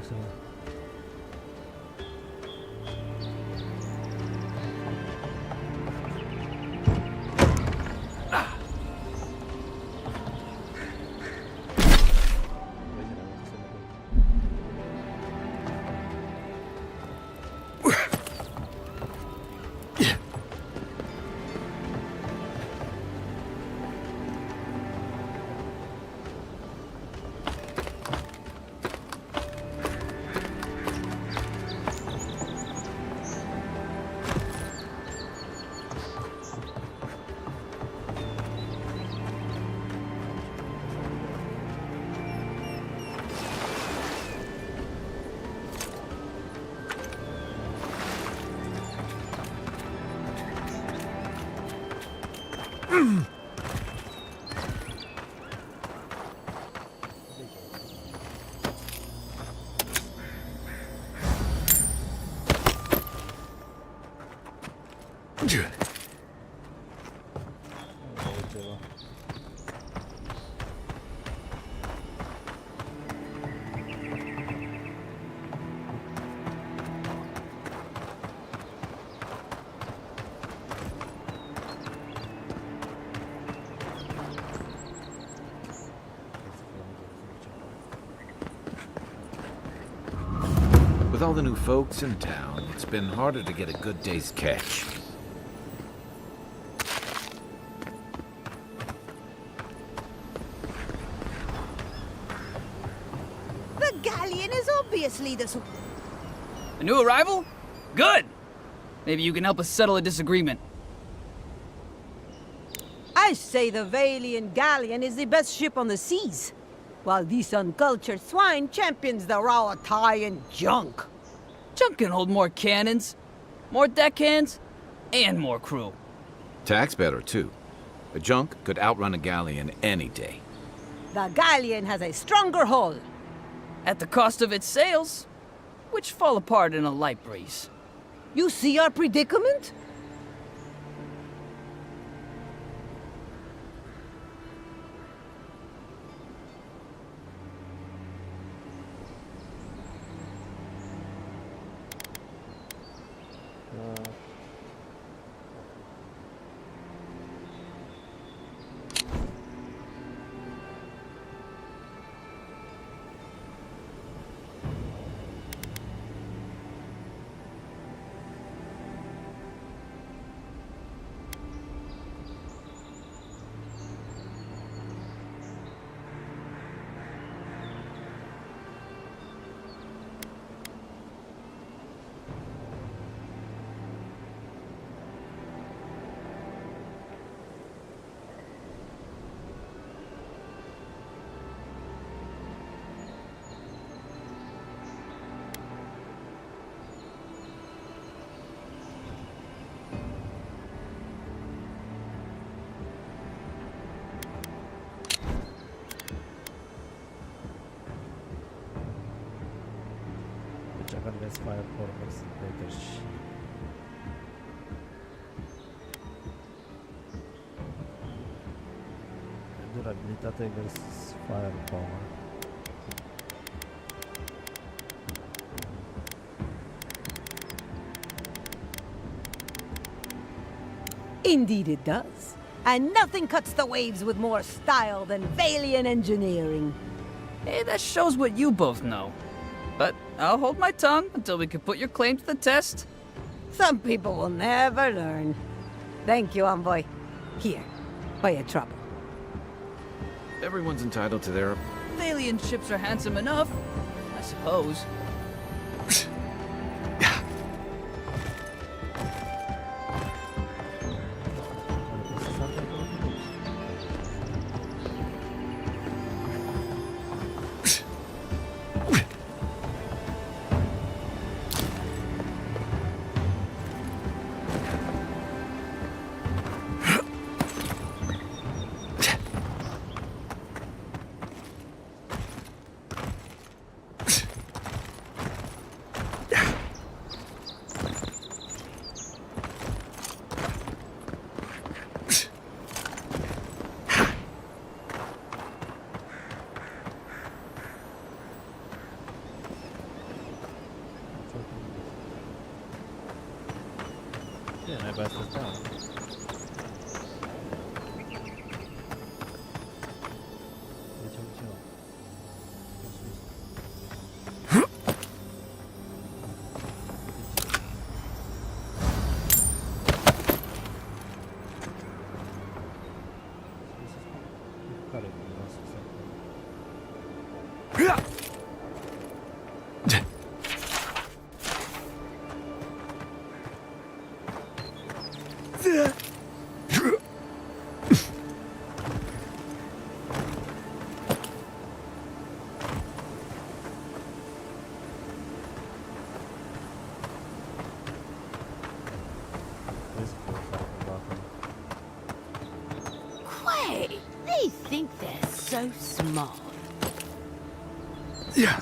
se va. With all the new folks in town, it's been harder to get a good day's catch. The galleon is obviously the... A new arrival? Good! Maybe you can help us settle a disagreement. I say the Valian galleon is the best ship on the seas, while this uncultured swine champions the raw Italian junk. Junk can hold more cannons, more deckhands, and more crew. Tax better, too. A junk could outrun a galleon any day. The galleon has a stronger hull. At the cost of its sails, which fall apart in a light breeze. You see our predicament? Let's fire forwards later. Durabilitate versus firepower. Indeed it does. And nothing cuts the waves with more style than Valian engineering. Hey, that shows what you both know. But I'll hold my tongue until we can put your claim to the test. Some people will never learn. Thank you, Envoy. Here, by your trouble. Everyone's entitled to their... Valian ships are handsome enough, I suppose. Sì, noi basta stare. They think they're so smart. Yeah.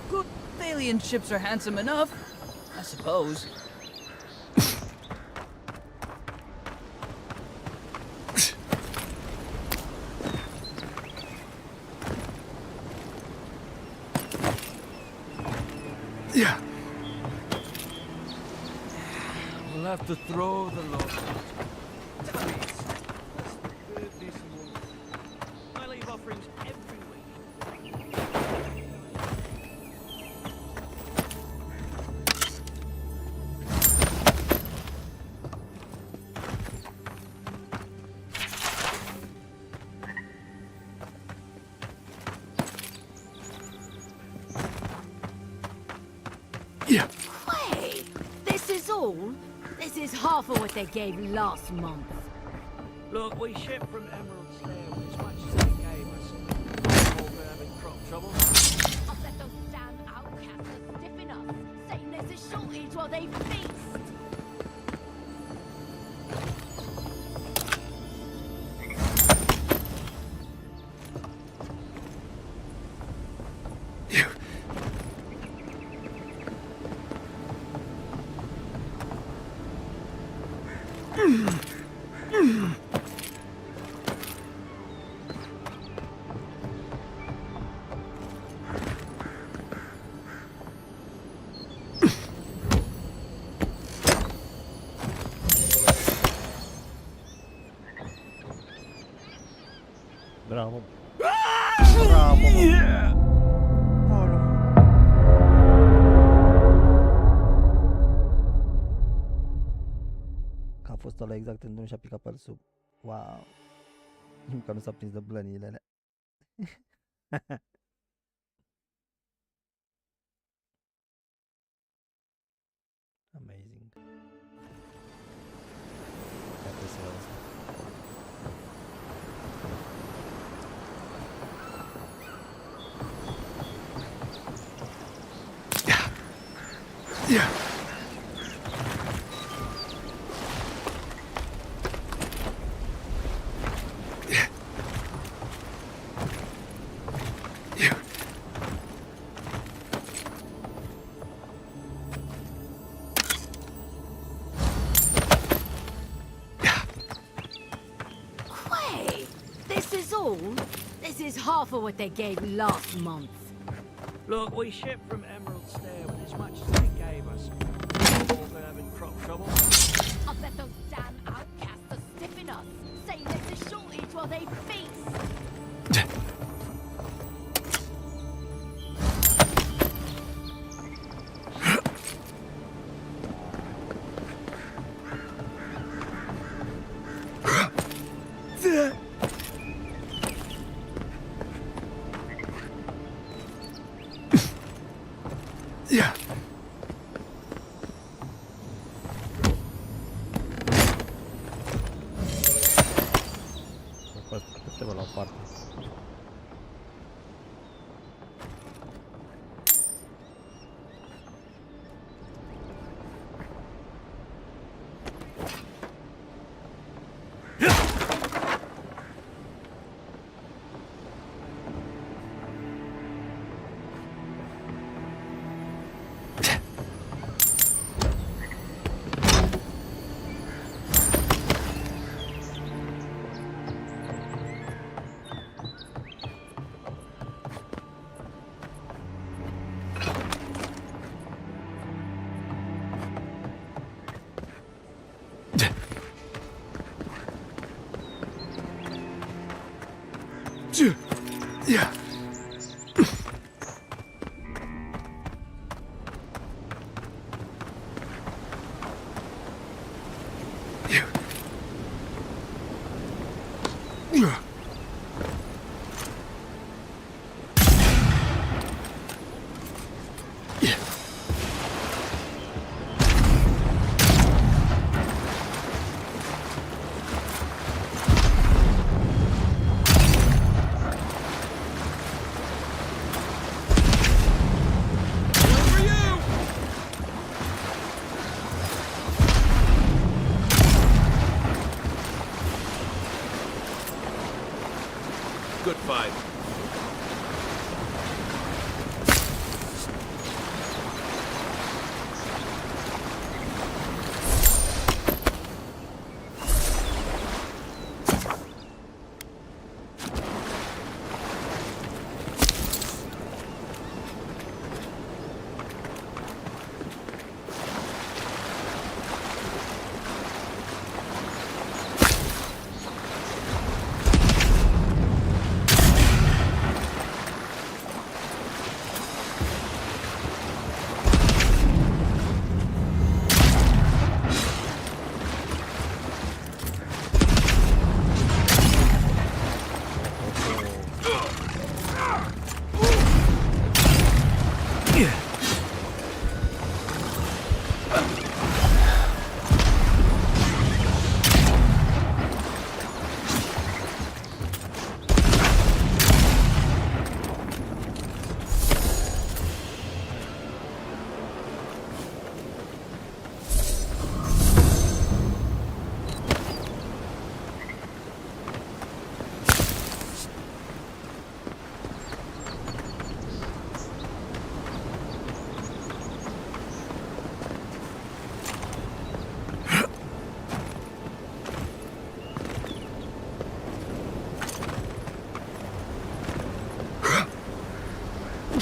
Good alien ships are handsome enough, I suppose. Yeah. We'll have to throw the lot. I leave offerings every week. Yeah. Wait, this is all? This is half of what they gave last month. Look, we ship from Emerald Slayer, which might while they feast. Bravo. Bravo. Că a fost ăla exact în drum și a picat pe el sub. Wow. Încă nu s-a prins de blăniile alea. Amazing. Poate să iau asta. Yeah. This is half of what they gave last month. Look, we shipped from Emerald Stair with as much as they gave us. All been having crop trouble. I bet those damn outcasts are stiffing us, saying there's a shortage while they feast. Yeah. Pune-te la o parte. Yeah. Good fight.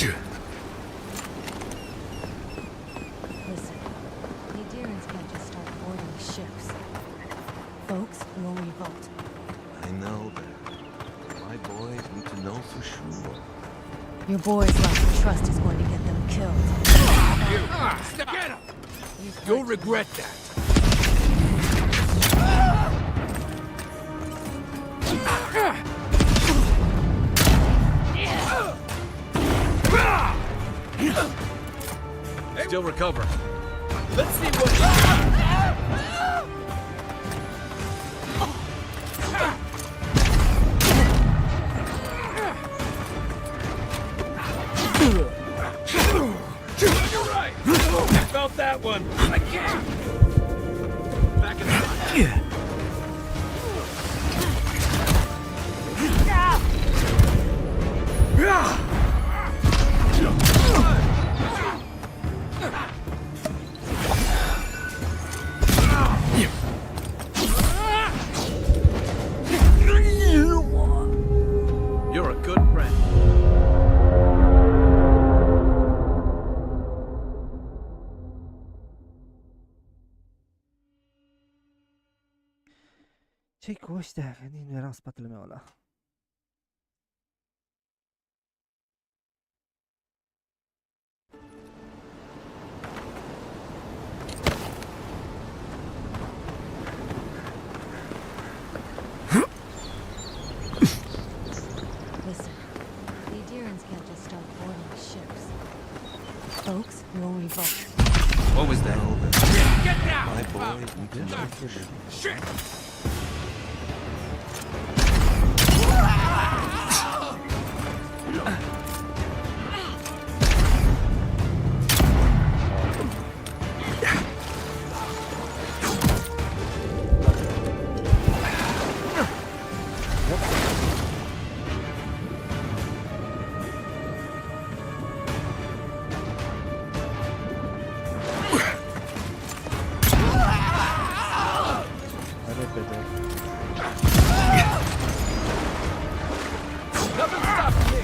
Listen, the Adherents can't just start boarding ships. Folks will revolt. I know that. My boys need to know for sure. Your boys' lack of trust is going to get them killed. Get him! You'll regret that. Still recovering. Let's see what. You're right. Felt that one. I can't. Back in the line. You're a good friend. Ce-i cu ăștia? Că nici nu era în spatele meu ăla. Listen, the Adherents can't just start boarding ships. Folks will revolt. What was that? Get down! My boys need to know for sure. Shit! Nothing stops me.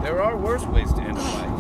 There are worse ways to end a fight.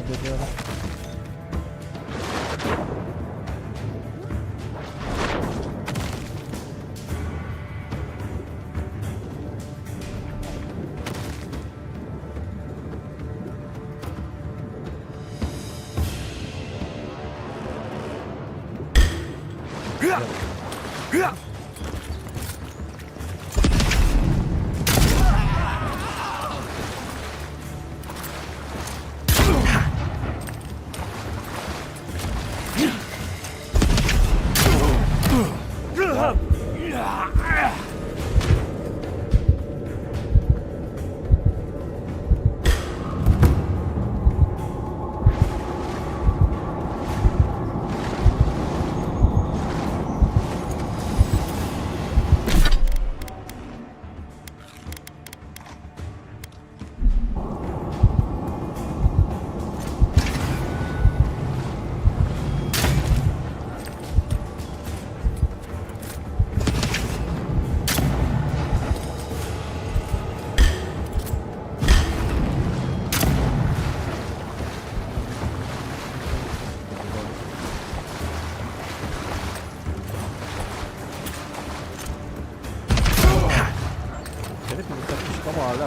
dedi öyle.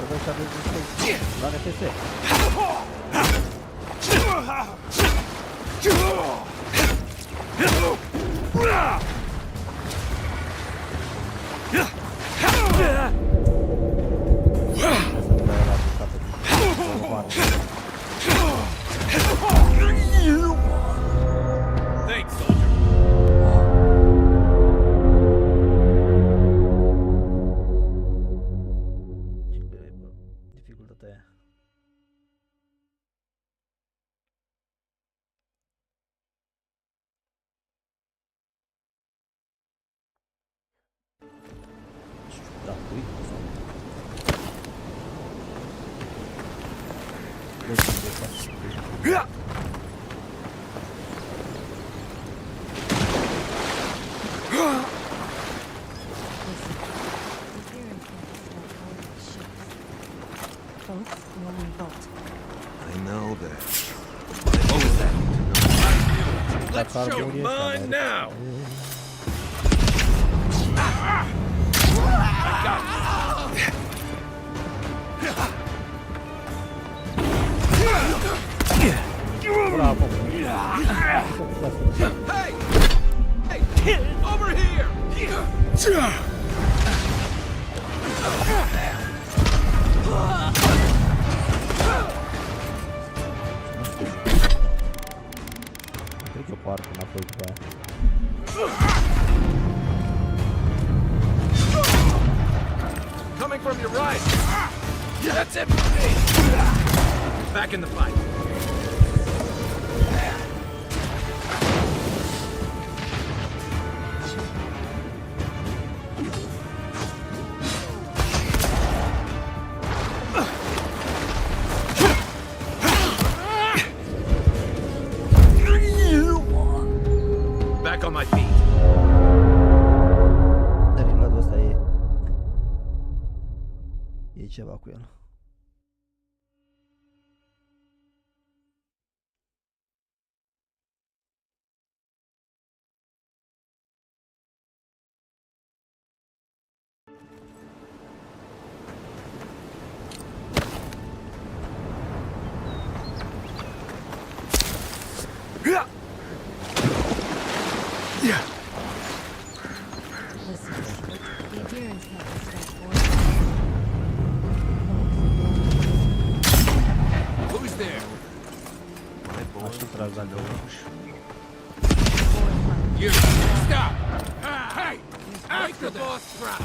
Arkadaşlar lan nefesi. Thanks, soldier. Dificultatea. I know that. What was that? Let's show mine now. I got Bravo. Hey! Hey! Over here! Cred că poartă înapoi după aia. Coming from your right! That's it for me! Back in the fight. Back on my feet. Dar reload-ul ăsta e ceva cu el. Who's there? You stop! Hey! After the boss trap!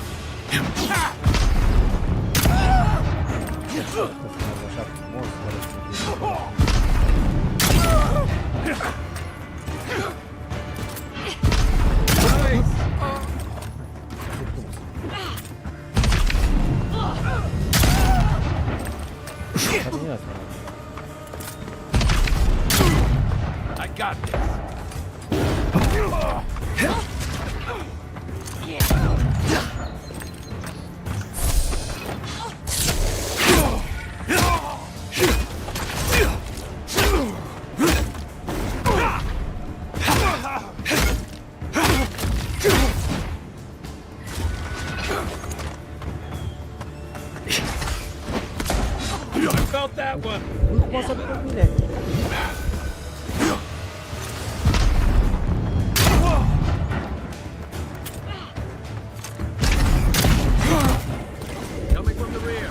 I got this. about that one? Coming from the rear.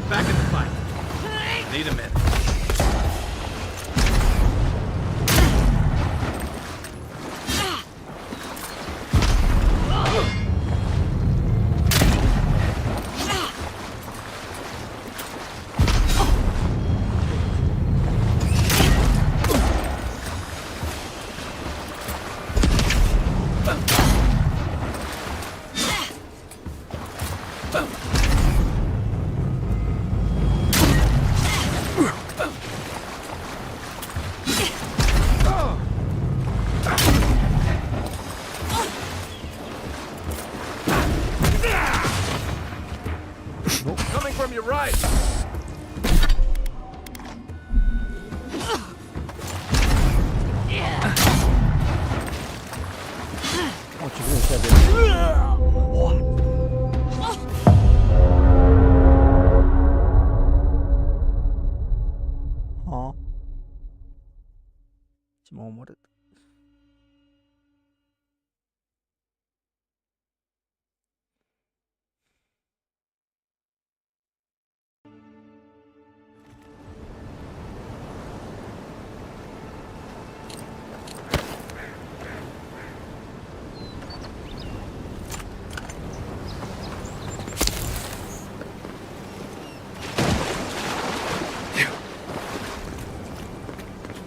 Back in the fight. Need a minute. Coming from your right. Ha. Ce m-a omorât.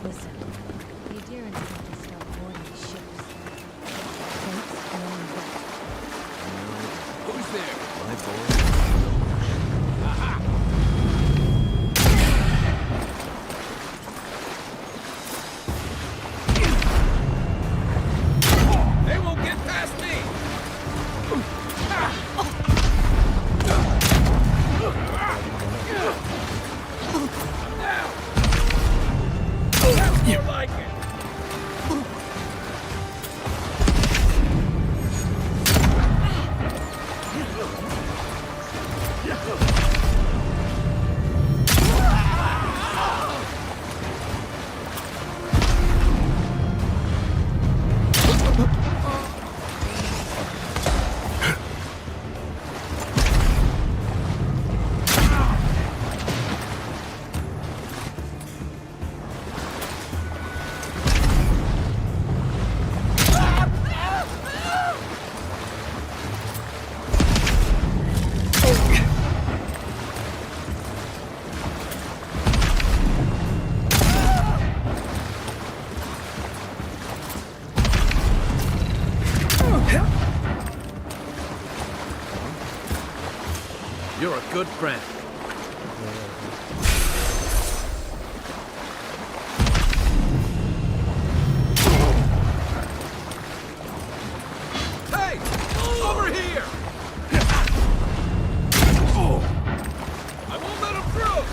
Listen, the Adherents want to start boarding ships. Boats going west. Who's there? My boy. They won't get past me! You like it? You're a good friend. Hey! Over here! I won't let him through!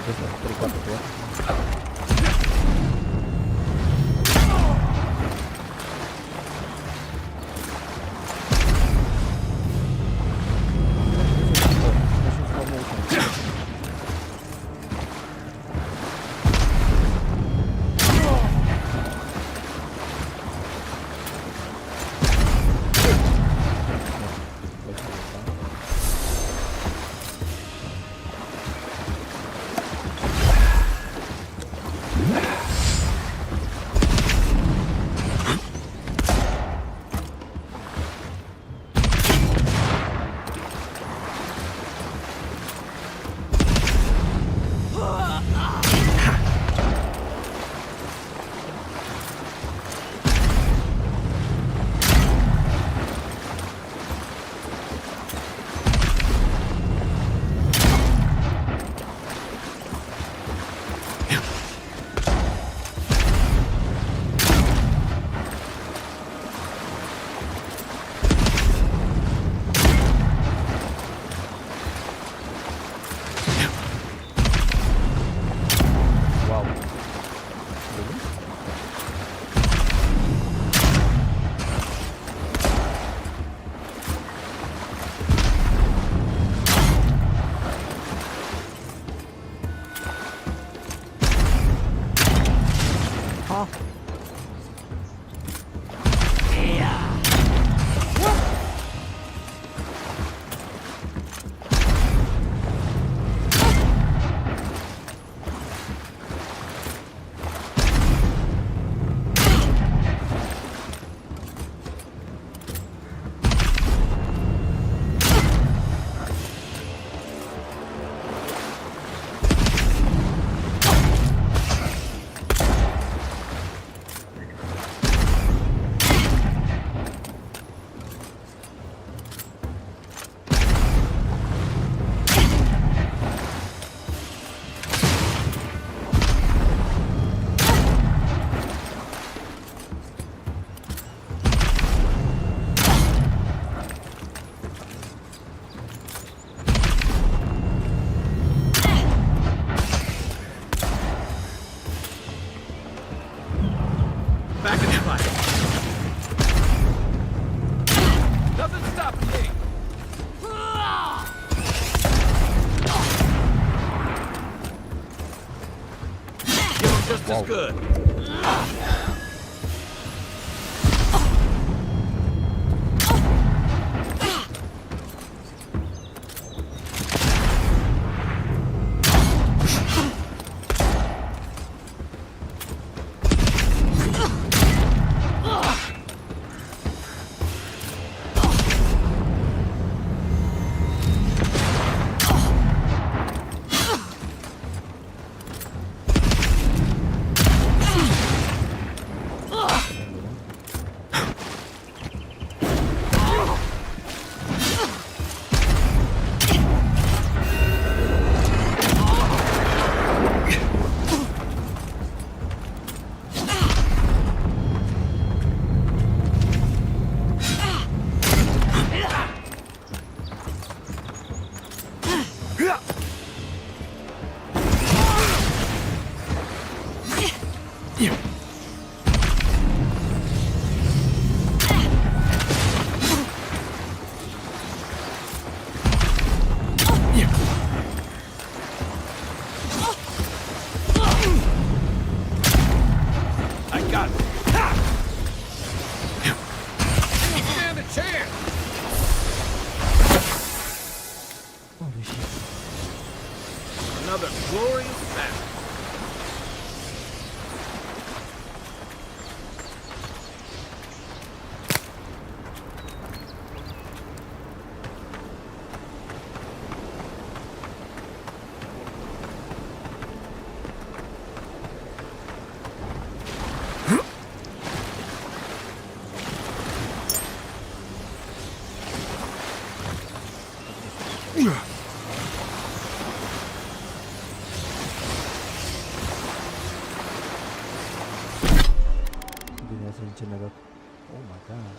Questo è 3, 4, 2. Just as good. Another glorious battle. Generator. Oh my god.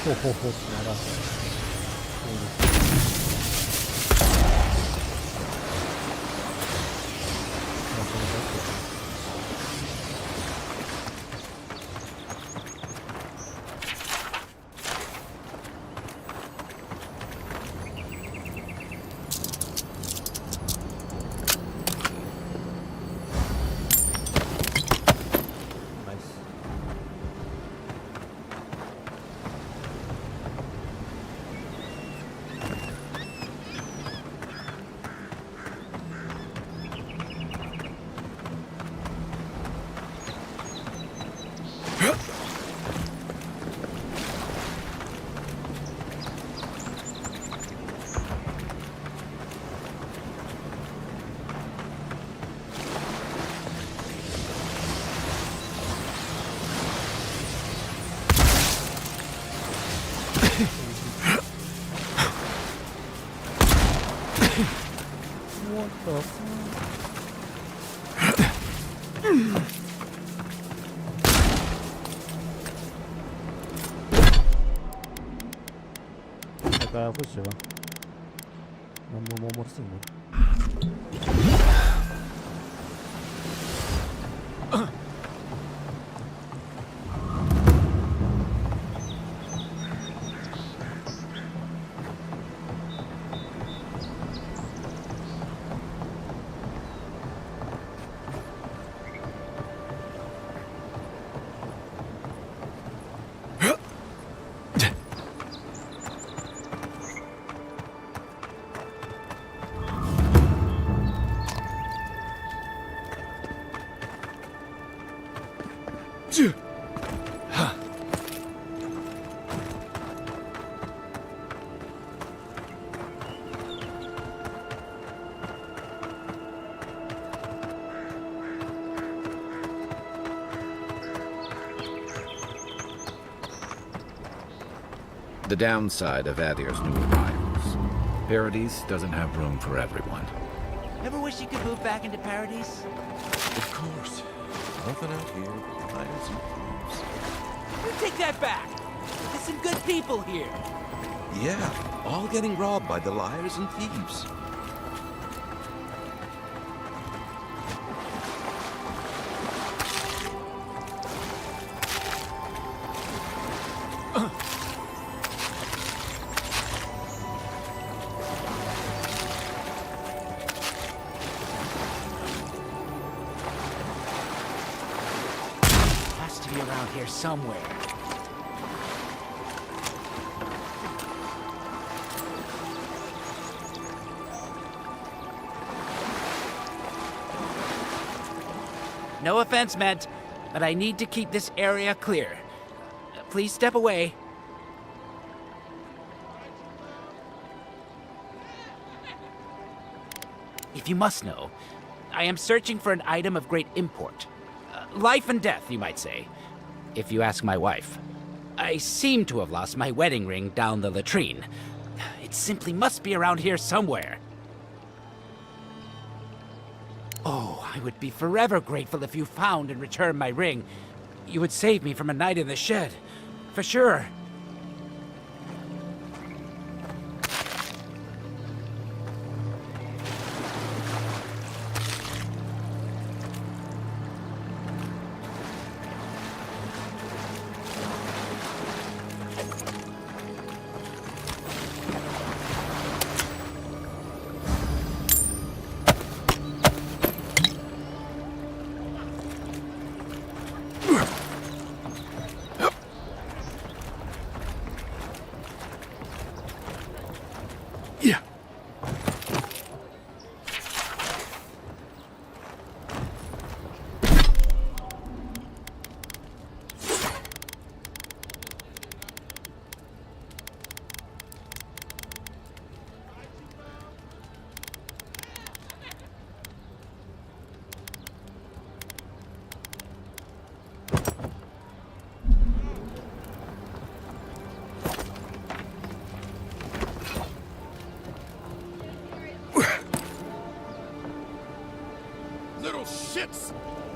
Dacă a fost ceva. M-am omor singur. The downside of Adir's new arrivals. Paradise doesn't have room for everyone. Ever wish you could move back into Paradise? Of course. Nothing out here but liars and thieves. You take that back. There's some good people here. Yeah, all getting robbed by the liars and thieves. Has to be around here somewhere. No offense meant, but I need to keep this area clear. Please step away. If you must know, I am searching for an item of great import. Life and death, you might say, if you ask my wife. I seem to have lost my wedding ring down the latrine. It simply must be around here somewhere. Oh, I would be forever grateful if you found and returned my ring. You would save me from a night in the shed. For sure. Shits!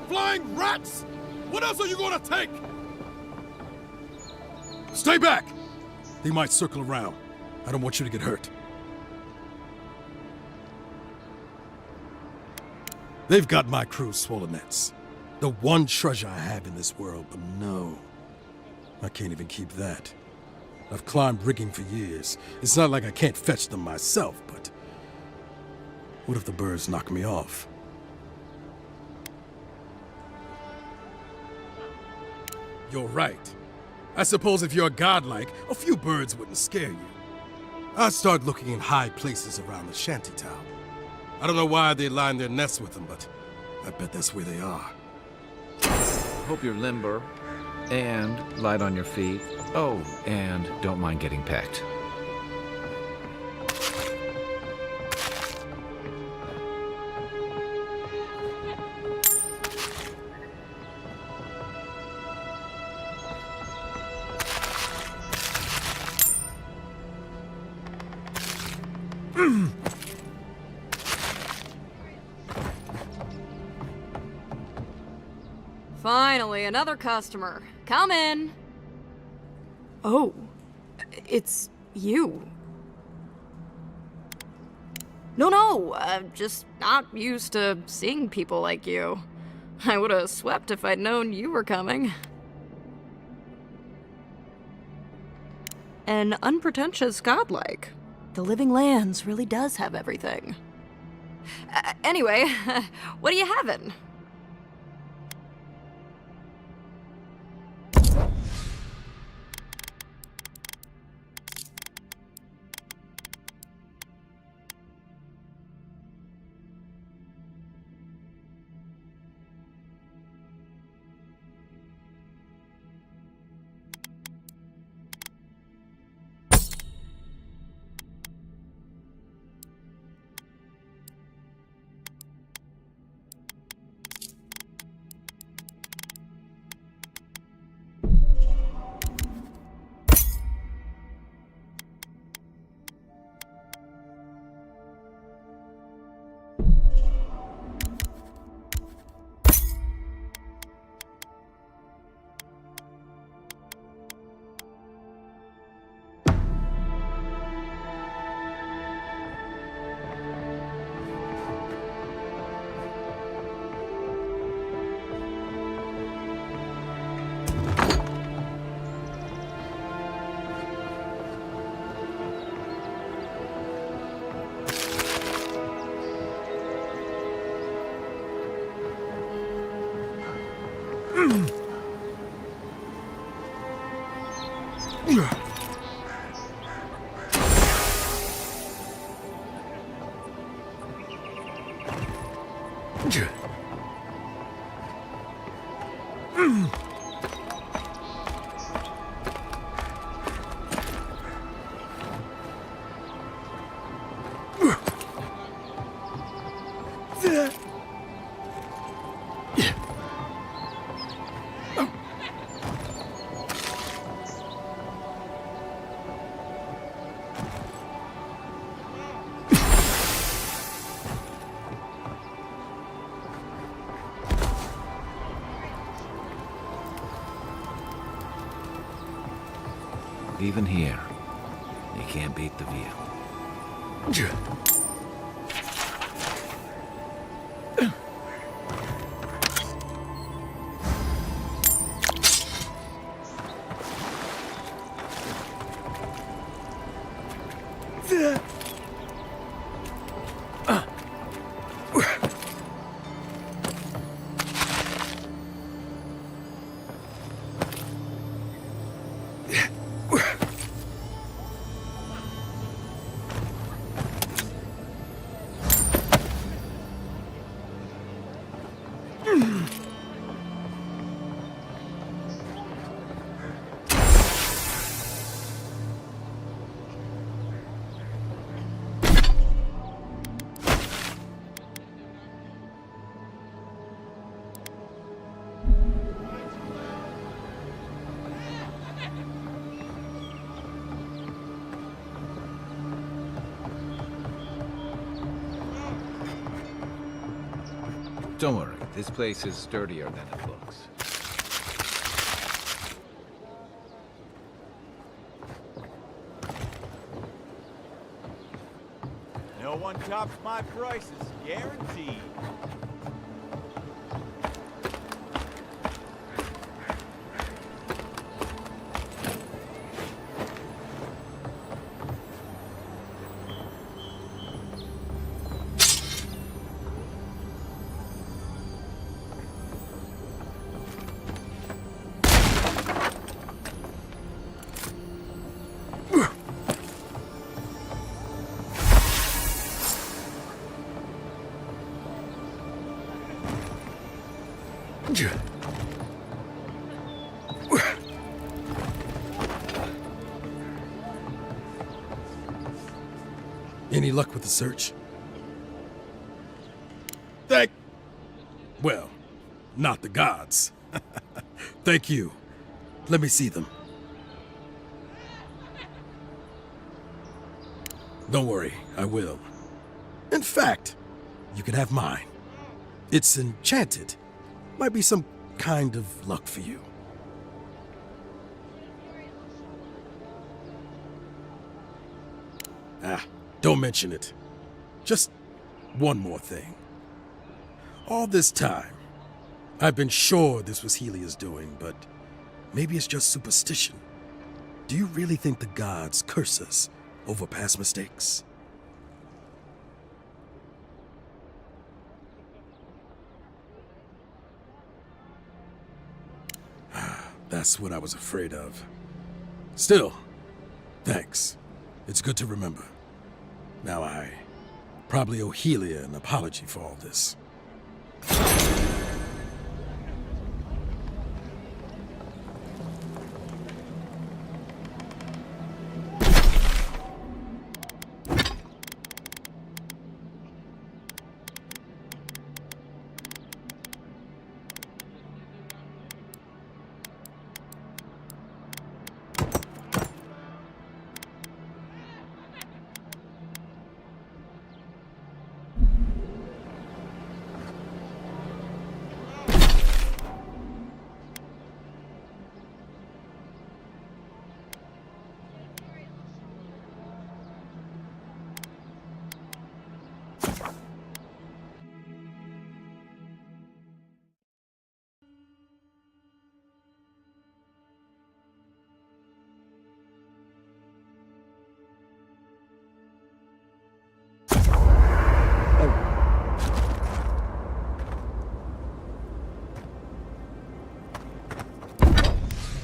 Flying rats! What else are you gonna take? Stay back! They might circle around. I don't want you to get hurt. They've got my crew's swollen nets. The one treasure I have in this world, but no. I can't even keep that. I've climbed rigging for years. It's not like I can't fetch them myself, but... what if the birds knock me off? You're right. I suppose if you're godlike, a few birds wouldn't scare you. I'd start looking in high places around the shantytown. I don't know why they line their nests with them, but I bet that's where they are. Hope you're limber and light on your feet. Oh, and don't mind getting pecked. Finally, another customer. Come in. Oh, it's you. No, I'm just not used to seeing people like you. I would have swept if I'd known you were coming. An unpretentious godlike. The Living Lands really does have everything. Anyway, what are you having? Even here, you can't beat the view. Don't worry, this place is sturdier than it looks. one tops my prices, guaranteed. Any luck with the search? Well, not the gods. Thank you. Let me see them. Don't worry, I will. In fact, you can have mine. It's enchanted. Might be some kind of luck for you. Don't mention it. Just one more thing. All this time, I've been sure this was Helia's doing, but maybe it's just superstition. Do you really think the gods curse us over past mistakes? That's what I was afraid of. Still, thanks. It's good to remember. Now I probably owe Helia an apology for all this.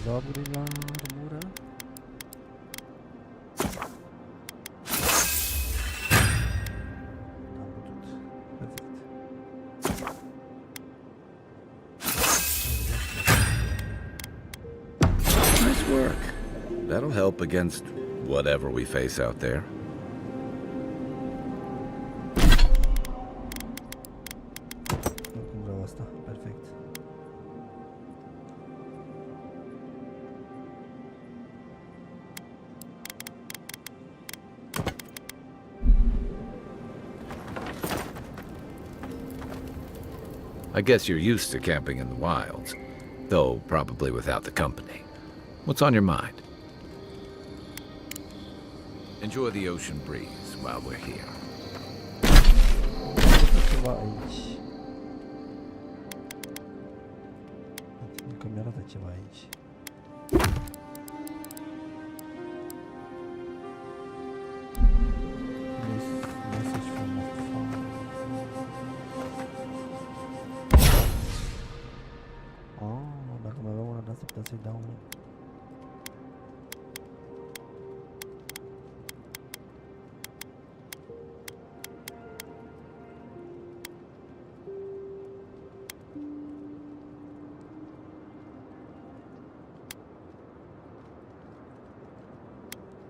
Dobry armura. Nice work. That'll help against whatever we face out there. Vreau asta, perfect. I guess you're used to camping in the wilds, though probably without the company. What's on your mind? Enjoy the ocean breeze while we're here. Ceva aici. Încă mi-arată ceva aici. Message from a phone. Oh, dacă mai aveam una de asta putea să-i dau un...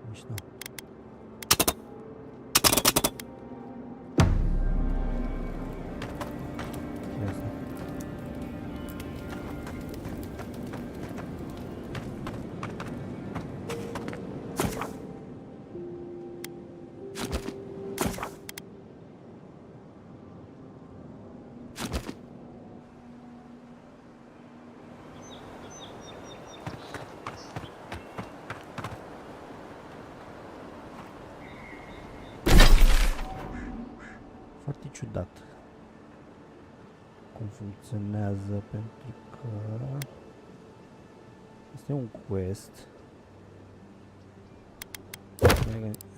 Mișto. Ce-i asta? ciudat cum funcționează, pentru că este un quest.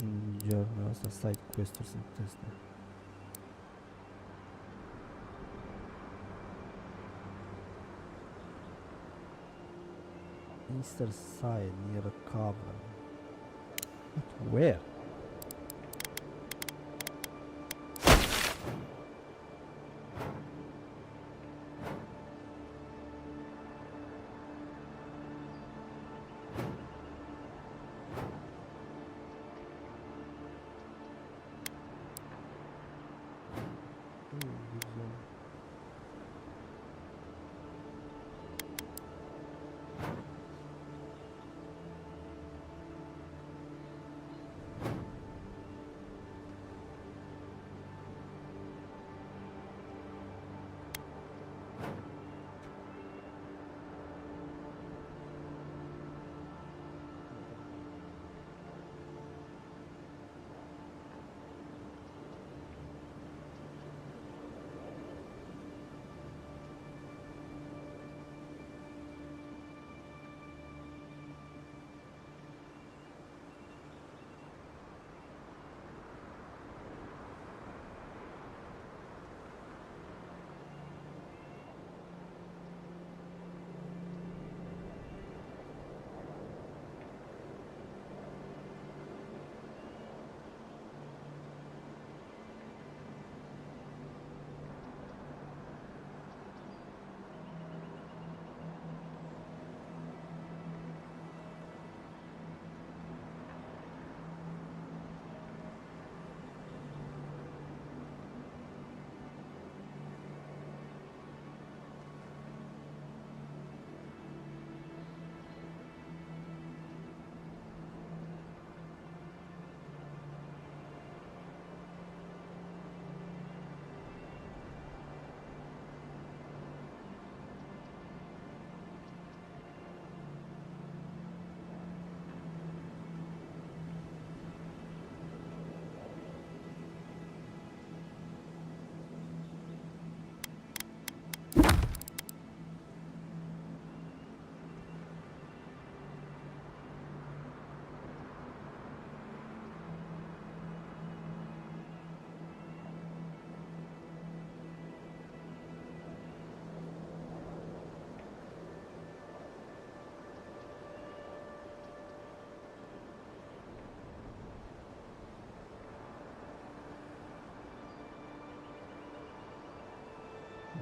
În journal ăsta side quest-uri sunt astea. Eastern side near a cavern. But where?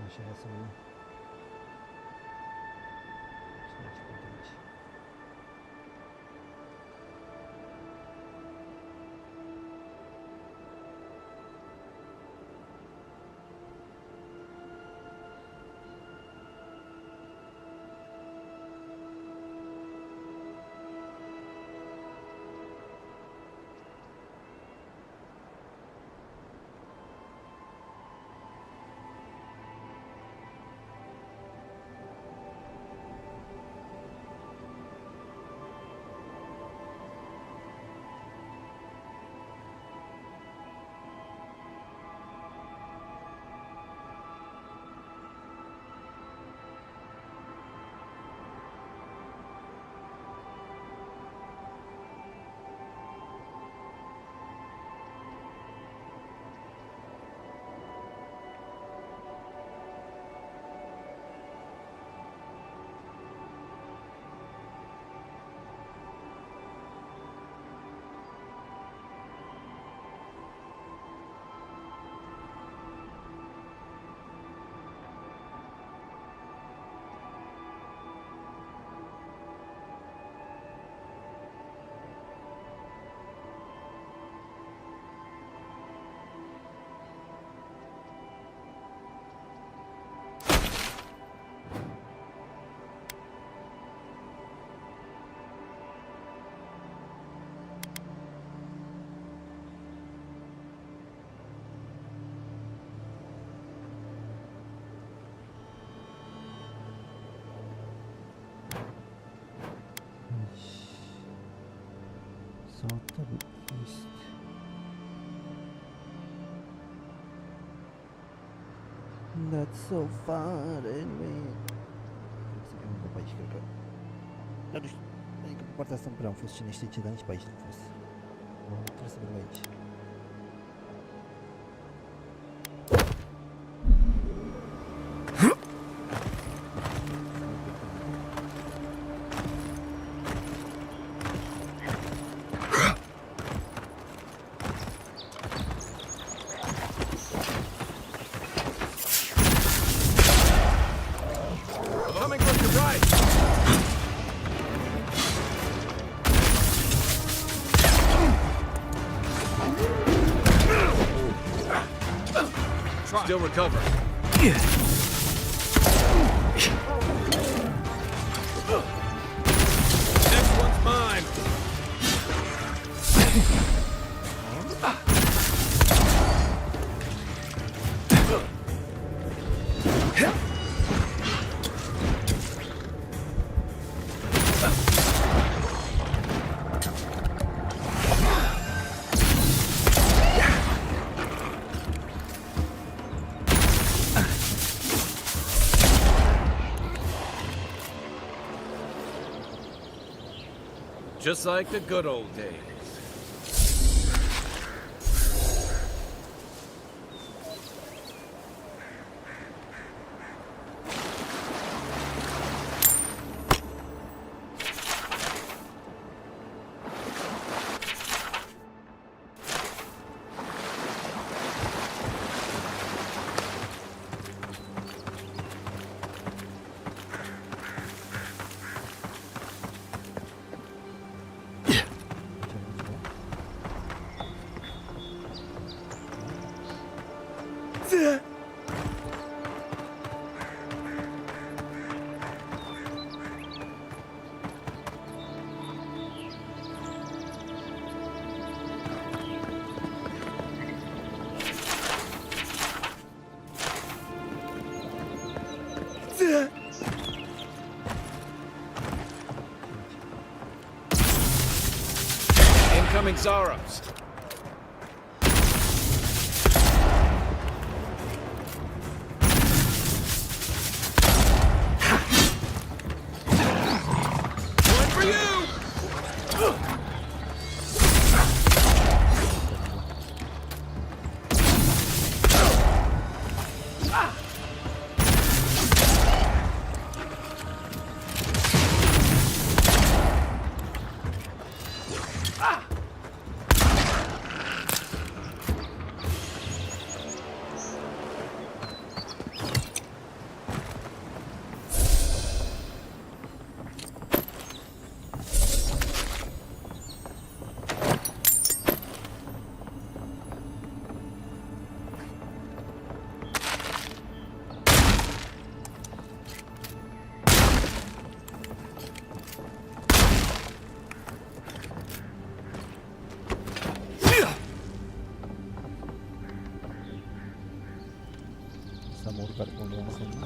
Așa ia să vedem. Ce faci pe aici? Southern East. That's so far away. Trebuie să fim undeva pe aici, cred că. Dar nu știu, adică pe partea asta nu prea am fost cine știe ce, dar nici pe aici nu am fost. Trebuie să merg aici. Still recover. Next one's mine. Just like the good old days. Incoming Zaros. One for you! Să mă urc acolo undeva înseamnă.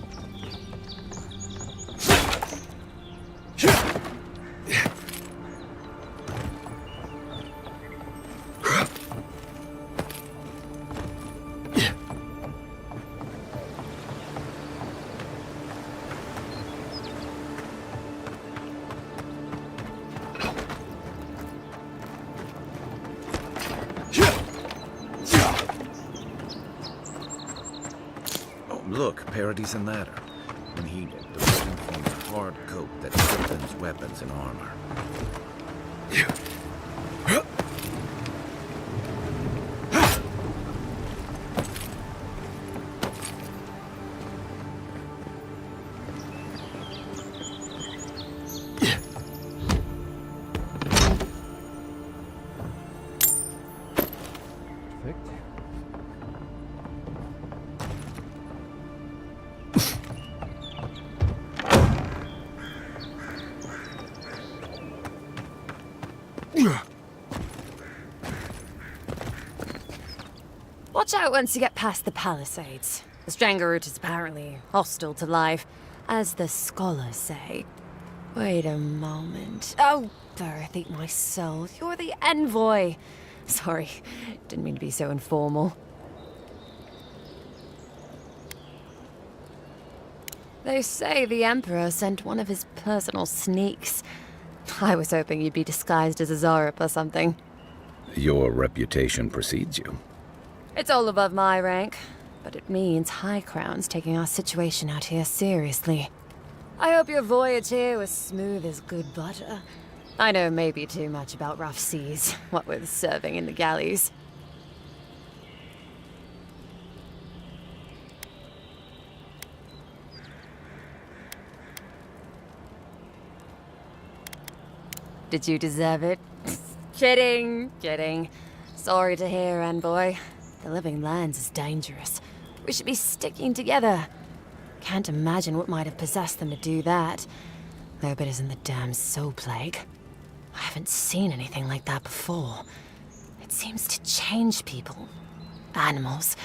Look, Parodies and Ladder. When heated, the resin forms a hard coat that strengthens weapons and armor. Watch out once you get past the palisades. The Stranger route is apparently hostile to life, as the scholars say. Wait a moment. Oh, Birth, eat my soul. You're the envoy. Sorry, didn't mean to be so informal. They say the Emperor sent one of his personal sneaks. I was hoping you'd be disguised as a Zarep or something. Your reputation precedes you. It's all above my rank, but it means High Crown's taking our situation out here seriously. I hope your voyage here was smooth as good butter. I know maybe too much about rough seas, what with serving in the galleys. Did you deserve it? Kidding. Sorry to hear, envoy. The living lands is dangerous. We should be sticking together. Can't imagine what might have possessed them to do that. Hope it isn't the damn soul plague. I haven't seen anything like that before. It seems to change people. Animals.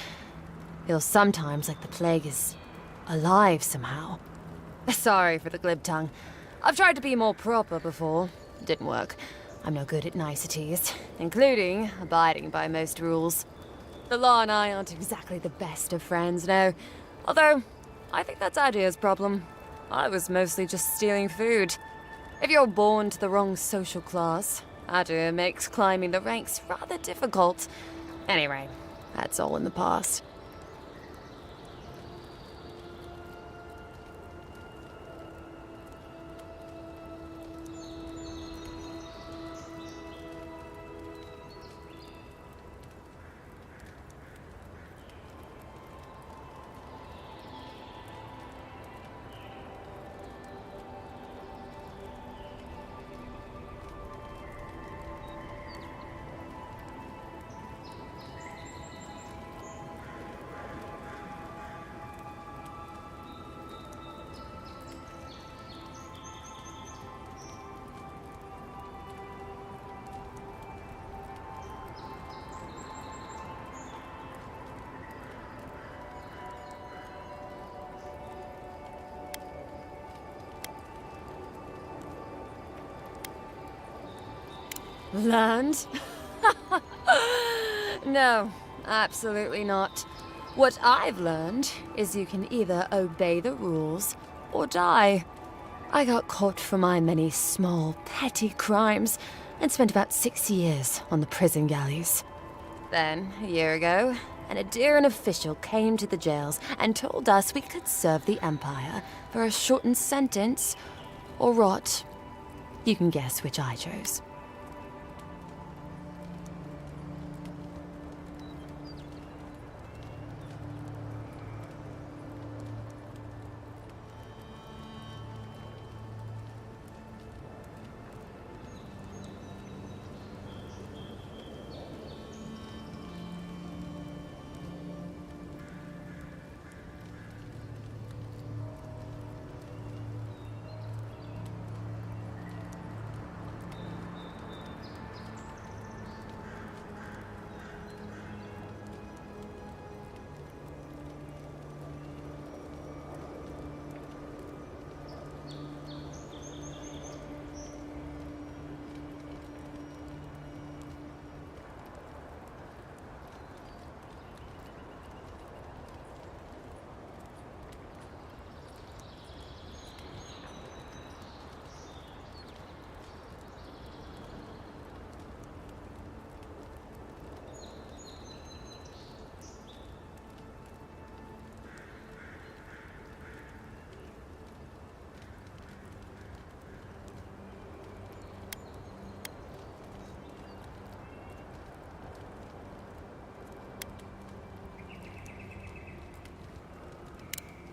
Feels sometimes like the plague is alive somehow. Sorry for the glib tongue. I've tried to be more proper before. Didn't work. I'm no good at niceties, including abiding by most rules. The law and I aren't exactly the best of friends, no. Although, I think that's Adir's problem. I was mostly just stealing food. If you're born to the wrong social class, Adir makes climbing the ranks rather difficult. Anyway, that's all in the past. Learned? No, absolutely not. What I've learned is you can either obey the rules or die. I got caught for my many small, petty crimes and spent about 6 years on the prison galleys. Then, a year ago, an Adiran official came to the jails and told us we could serve the Empire for a shortened sentence or rot. You can guess which I chose.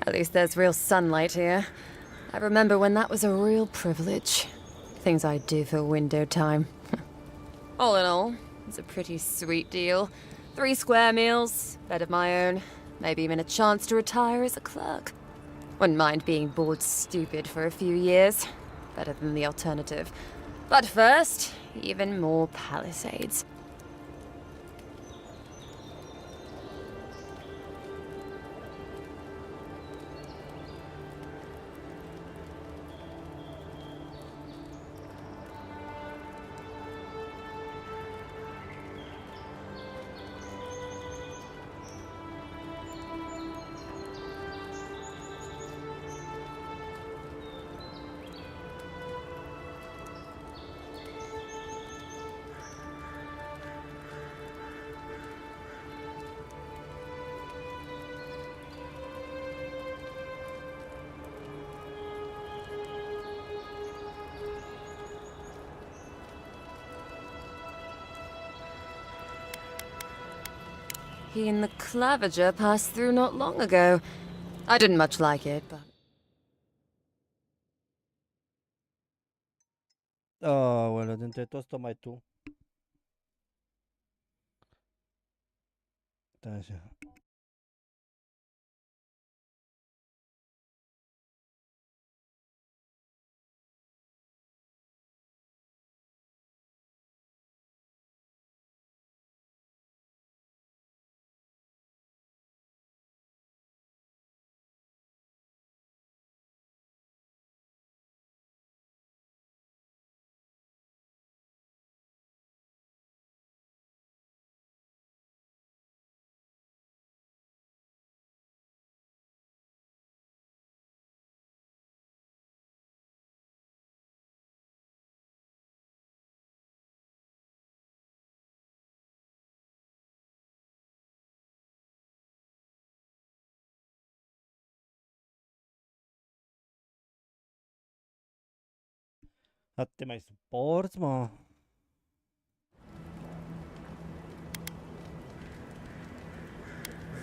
At least there's real sunlight here. I remember when that was a real privilege. Things I'd do for window time. All in all, it's a pretty sweet deal. 3 square meals, bed of my own, maybe even a chance to retire as a clerk. Wouldn't mind being bored stupid for a few years. Better than the alternative. But first, even more palisades. He and the Clavager passed through not long ago. I didn't much like it, but... Oh, well, dintre toți tocmai tu. Da, așa. Dar te mai suporți, mă?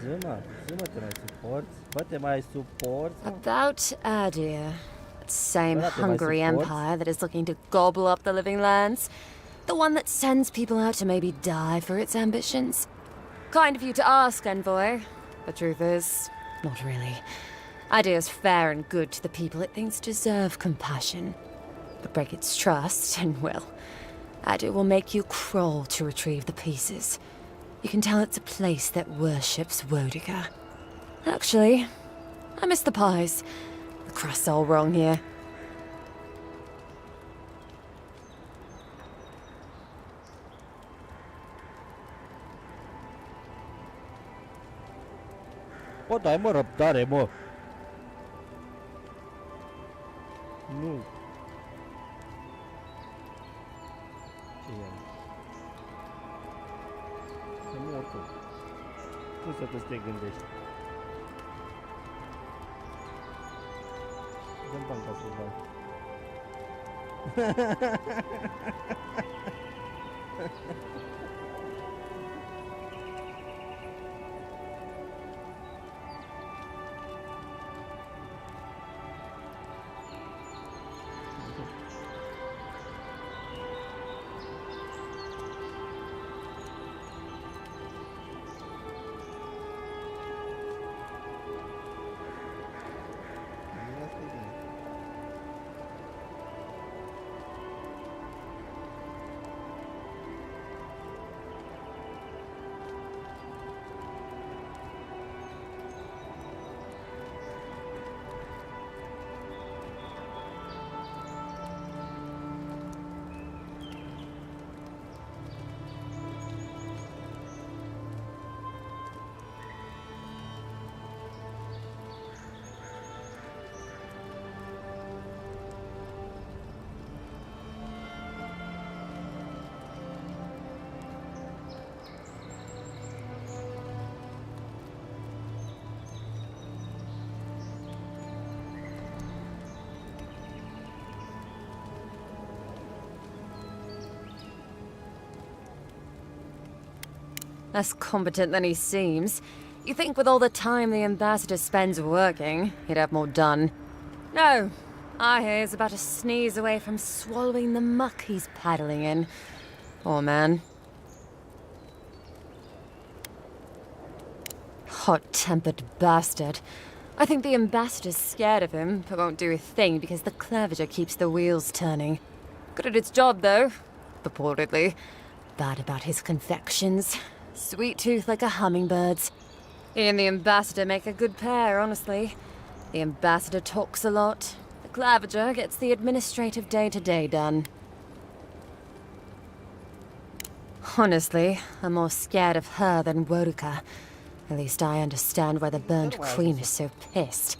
Zima, te mai suporți? Bă, te mai suporți, mă? About Adir, that same Well, that hungry device supports. empire that is looking to gobble up the living lands. The one that sends people out to maybe die for its ambitions. Kind of you to ask, Envoy. The truth is, not really. Adir's fair and good to the people it thinks deserve compassion. But break its trust, and well, Adir will make you crawl to retrieve the pieces. You can tell it's a place that worships Wodica. Actually, I miss the pies. The crust's all wrong here. Bă, dai mă răbdare, mă! Nu. Ce e? Să mor tu. Cum să te gândești? Dă-mi banca să-l dau. Less competent than he seems. You think with all the time the ambassador spends working, he'd have more done. No, I hear he's about to sneeze away from swallowing the muck he's paddling in. Poor man. Hot-tempered bastard. I think the ambassador's scared of him, but won't do a thing because the Clavager keeps the wheels turning. Good at its job, though. Purportedly. Bad about his confections. Sweet tooth like a hummingbird's. He and the ambassador make a good pair, honestly. The ambassador talks a lot. The Clavager gets the administrative day-to-day done. Honestly, I'm more scared of her than Wodica. At least I understand why the Burned Queen is so pissed.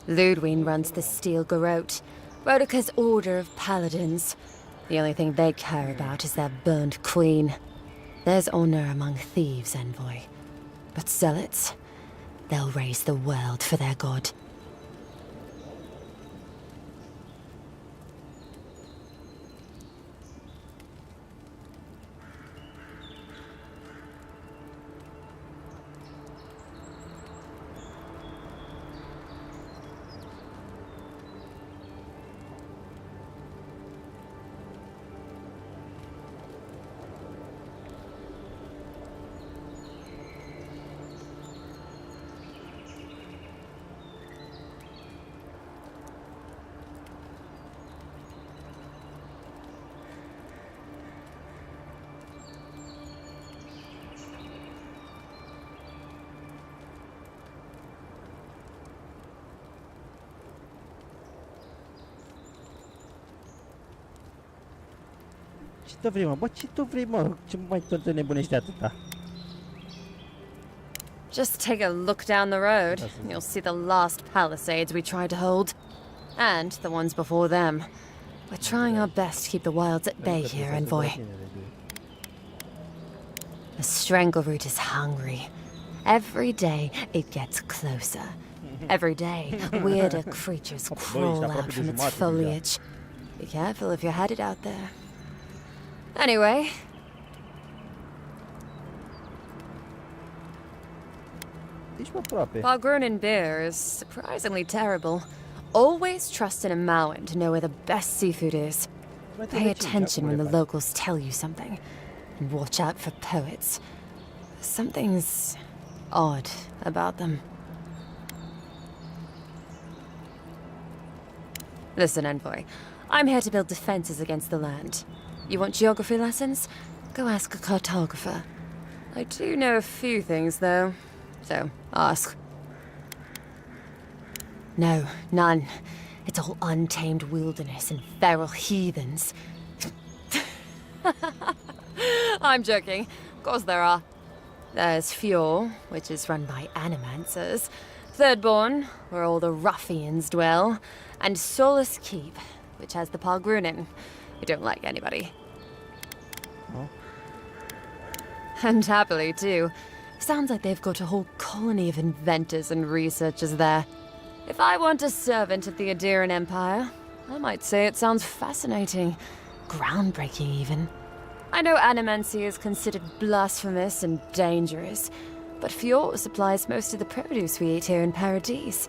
Ludwig runs the Steel Garrote, Wodica's order of paladins. The only thing they care about is their Burned Queen. There's honor among thieves, Envoy. But zealots, they'll raise the world for their god. Ce tu vrei, mă? Bă, ce tu vrei, mă? Ce mai tot nebunești atâta? Just take a look down the road. You'll see the last palisades we tried to hold. And the ones before them. We're trying our best to keep the wilds at bay here, Envoy. The strangleroot is hungry. Every day it gets closer. Every day, weirder creatures crawl out from its foliage. Be careful if you're headed out there. Anyway. Bargrunin beer is surprisingly terrible. Always trust in a Mauen to know where the best seafood is. Pay attention when the locals tell you something. And watch out for poets. Something's odd about them. Listen, Envoy. I'm here to build defenses against the land. You want geography lessons? Go ask a cartographer. I do know a few things, though. So, ask. No, none. It's all untamed wilderness and feral heathens. I'm joking. Of course there are. There's Fjord, which is run by animancers. Thirdborn, where all the ruffians dwell. And Solus Keep, which has the Pargrunin, who don't like anybody. Oh. And happily, too. Sounds like they've got a whole colony of inventors and researchers there. If I want a servant of the Aediran Empire, I might say it sounds fascinating. Groundbreaking, even. I know animancy is considered blasphemous and dangerous, but Fjord supplies most of the produce we eat here in Paradise.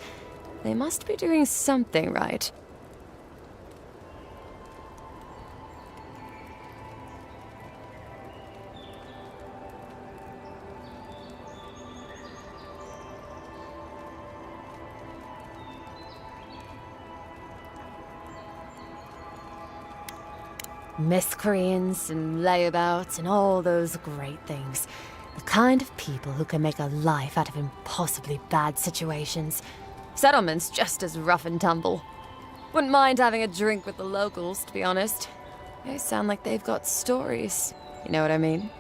They must be doing something right. Miscreants and layabouts and all those great things. The kind of people who can make a life out of impossibly bad situations. Settlement's just as rough and tumble. Wouldn't mind having a drink with the locals, to be honest. They sound like they've got stories. You know what I mean?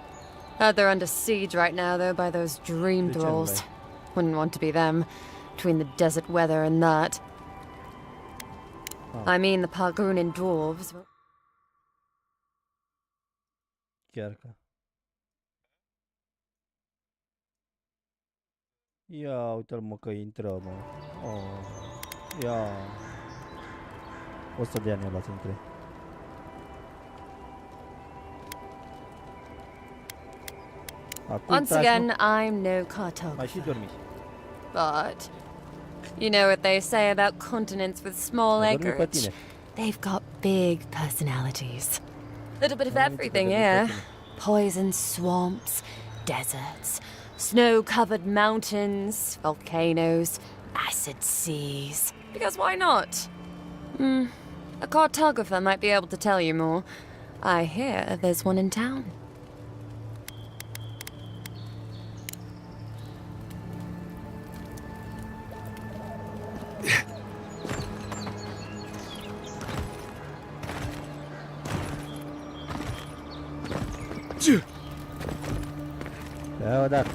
Heard they're under siege right now, though, by those dream thralls. Wouldn't want to be them, between the desert weather and that. Oh. I mean, the Pargrunin dwarves. Chiar că... Ia, uite-l mă că intră, mă. Oh. Ia. O să dea ăla să intre. Once again, I'm no cartographer. But you know what they say about continents with small acreage? They've got big personalities. Little bit of everything here. Poison swamps, deserts, snow-covered mountains, volcanoes, acid seas. Because why not? A cartographer might be able to tell you more. I hear there's one in town. Ja, där.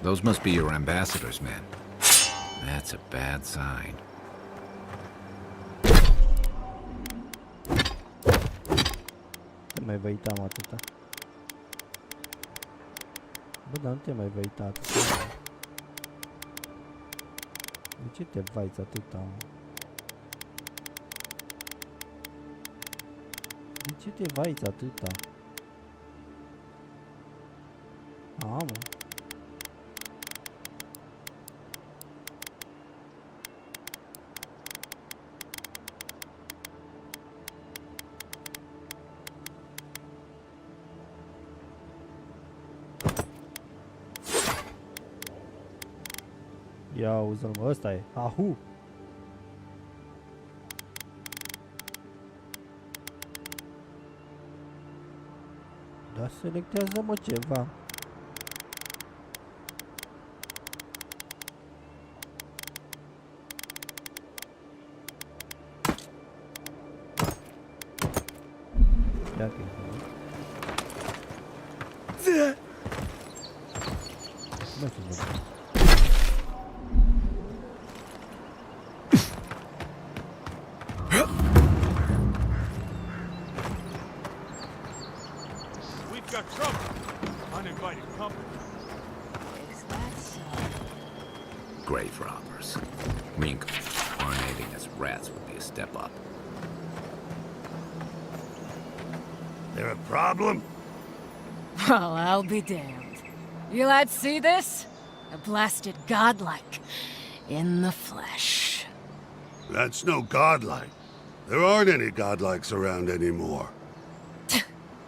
Those must be your ambassadors, men. That's a bad sign. Nu mai vă uitam atâta. Bă, dar nu te mai vă uita atâta. De ce te vaiți atâta, mă? De ce te vaiți atâta? A, mă. Ia uzi-l, mă, ăsta e. Ahu! Da, selectează, mă, ceva. Dacă e bun. Nu știu, bun. We've got trouble. Uninvited company. Is that so? Grave robbers. Reincarnating as rats would be a step up. There a problem? Well, I'll be damned. You lads see this? A blasted godlike. In the flesh. That's no godlike. There aren't any godlikes around anymore.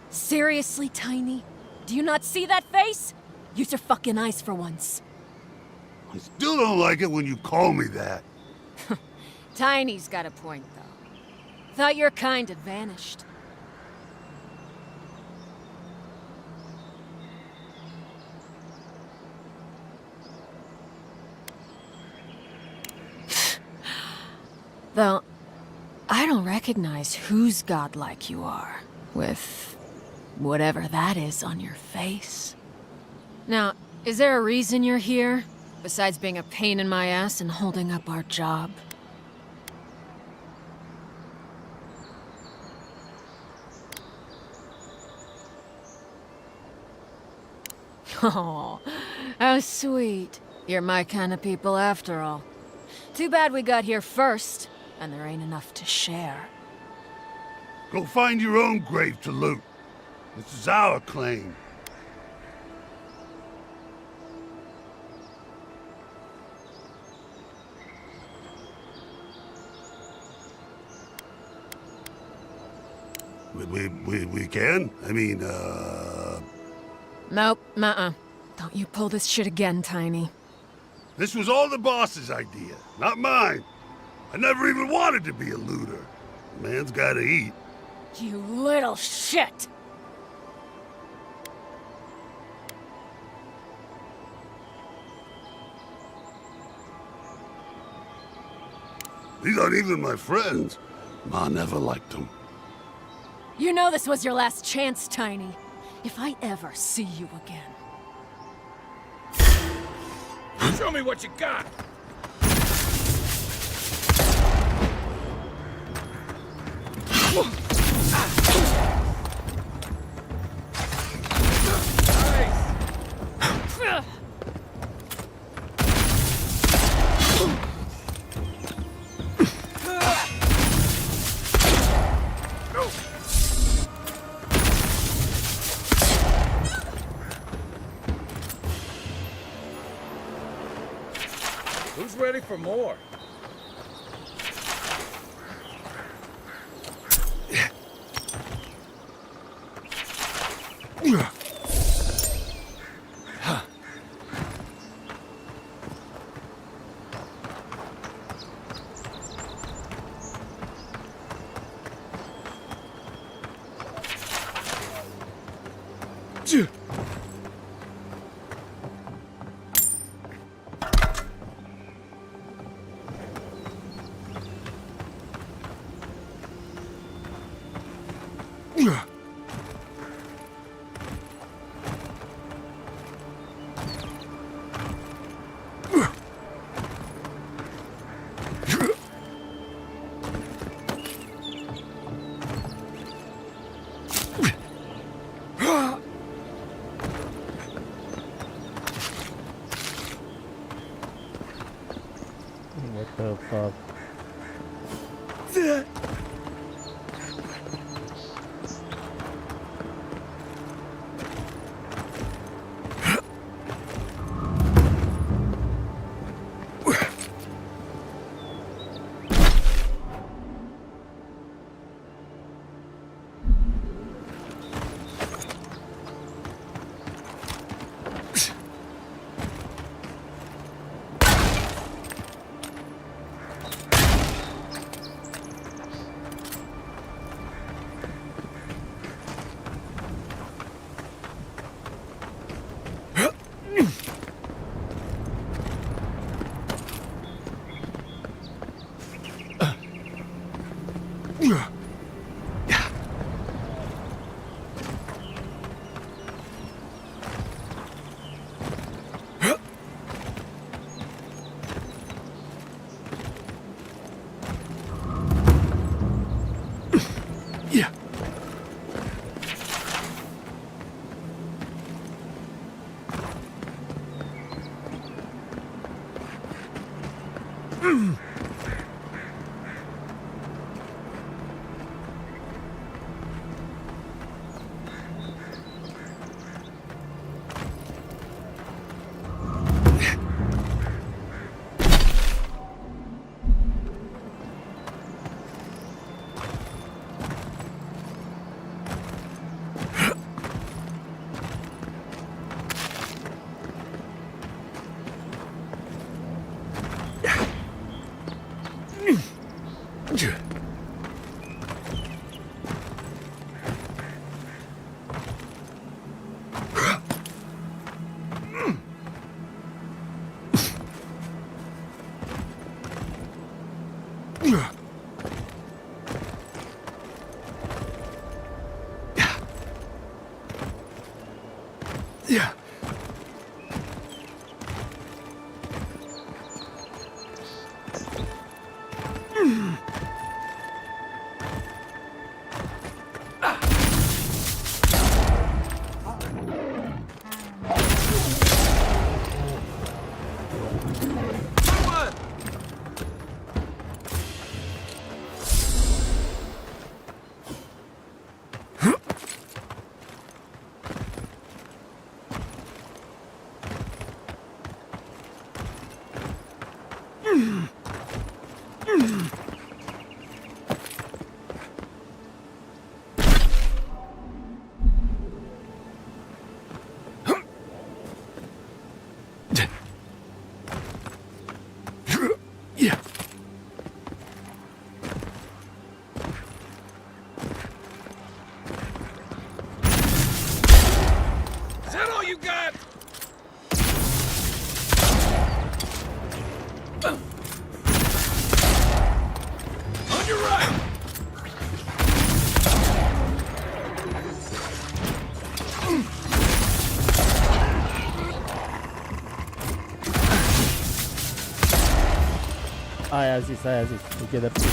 Seriously, Tiny? Do you not see that face? Use your fucking eyes for once. I still don't like it when you call me that. Tiny's got a point, though. Thought your kind had vanished. Though, I don't recognize whose godlike you are, with whatever that is on your face. Now, is there a reason you're here, besides being a pain in my ass and holding up our job? Oh, how sweet. You're my kind of people after all. Too bad we got here first, and there ain't enough to share. Go find your own grave to loot. This is our claim. We can? I mean, Nope, nuh-uh. Don't you pull this shit again, Tiny. This was all the boss's idea, not mine. I never even wanted to be a looter. Man's gotta eat. You little shit! These aren't even my friends. Ma never liked them. You know this was your last chance, Tiny. If I ever see you again. Show me what you got! Who's ready for more? What the fuck? Aia zis, e chiede più.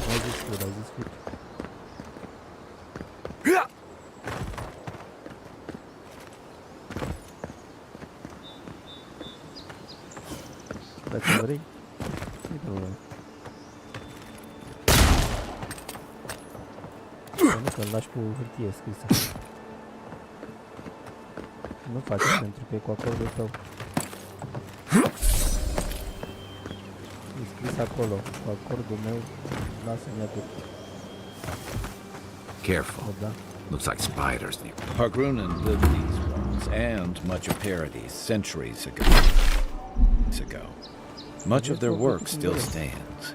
Ai zis scurt. Dacă vrei, uite-l. Nu că-l lași cu hârtie scrisă. Nu faci pentru că e cu acordul tău. E scris acolo, cu acordul meu, lasă-mi atât. Careful. Looks like spiders. Hargrunen lived these realms and much of Paradis centuries ago. Much of their work still stands.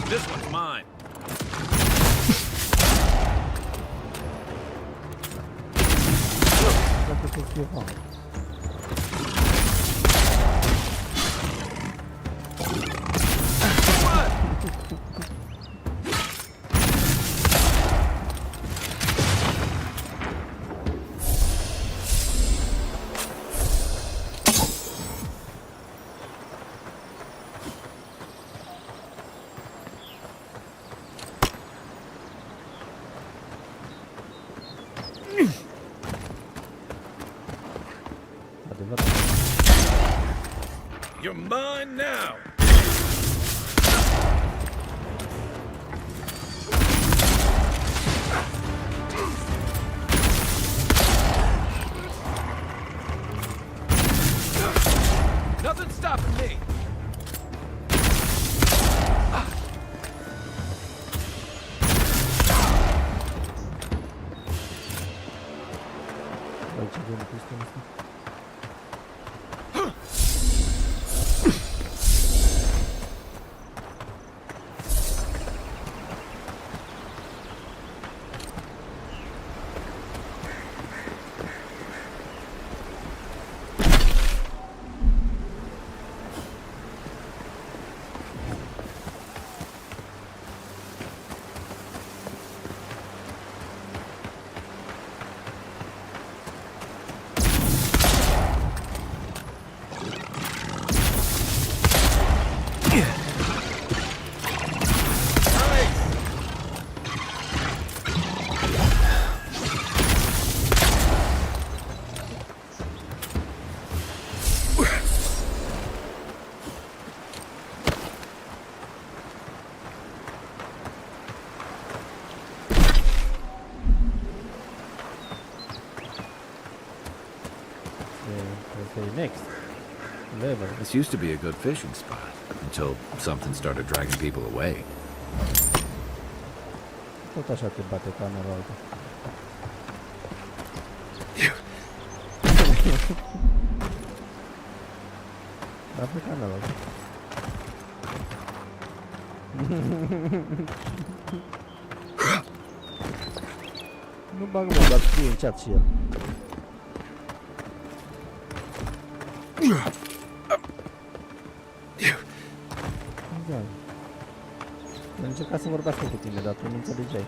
This one's mine. You're mine now. Nothing's stopping me. Next level. This used to be a good fishing spot until something started dragging people away. Tot așa te bate camera altă. Africana logo. Nu bag mă, dar scrie în chat și el. Da. Am încercat să vorbească cu tine, dar tu nu înțelegeai.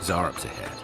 Zarps ahead.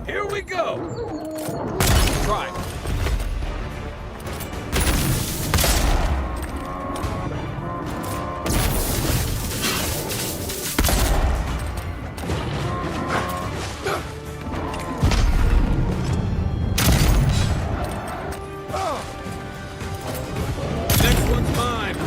Here we go! Try. Next one's mine!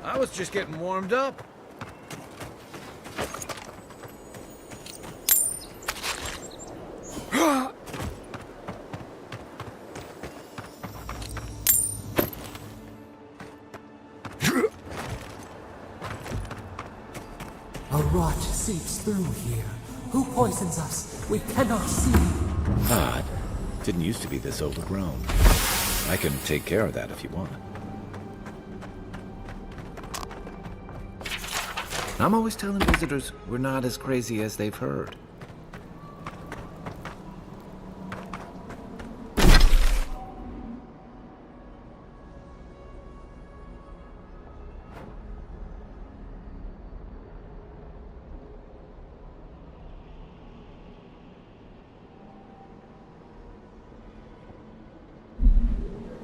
I was just getting warmed up. A rot seeps through here. Who poisons us? We cannot see. Odd. Didn't used to be this overgrown. I can take care of that if you want. I'm always telling visitors we're not as crazy as they've heard.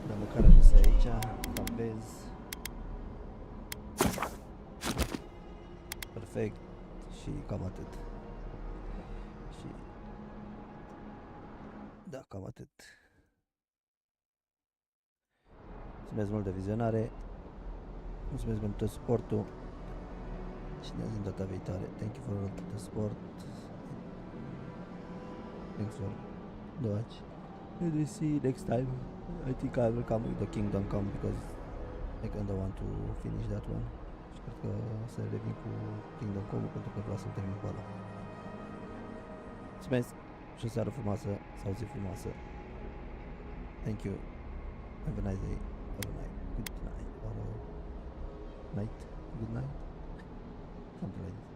Dăm o care jos aici, tabez. Perfect. Și cam atât. Și... Da, cam atât. Mulțumesc mult de vizionare. Mulțumesc pentru tot suportul. Și ne auzim data viitoare. Thank you for all the support. Thanks for watch. And we see you next time. I think I will come with the Kingdom Come because I kinda want to finish that one. Și cred că o să revin cu Kingdom Come pentru că vreau să-l termin pe ăla. Mulțumesc și o seară frumoasă sau zi frumoasă. Thank you. Have a nice day. Or a night. Good night. Or a night. Good night. Something like this.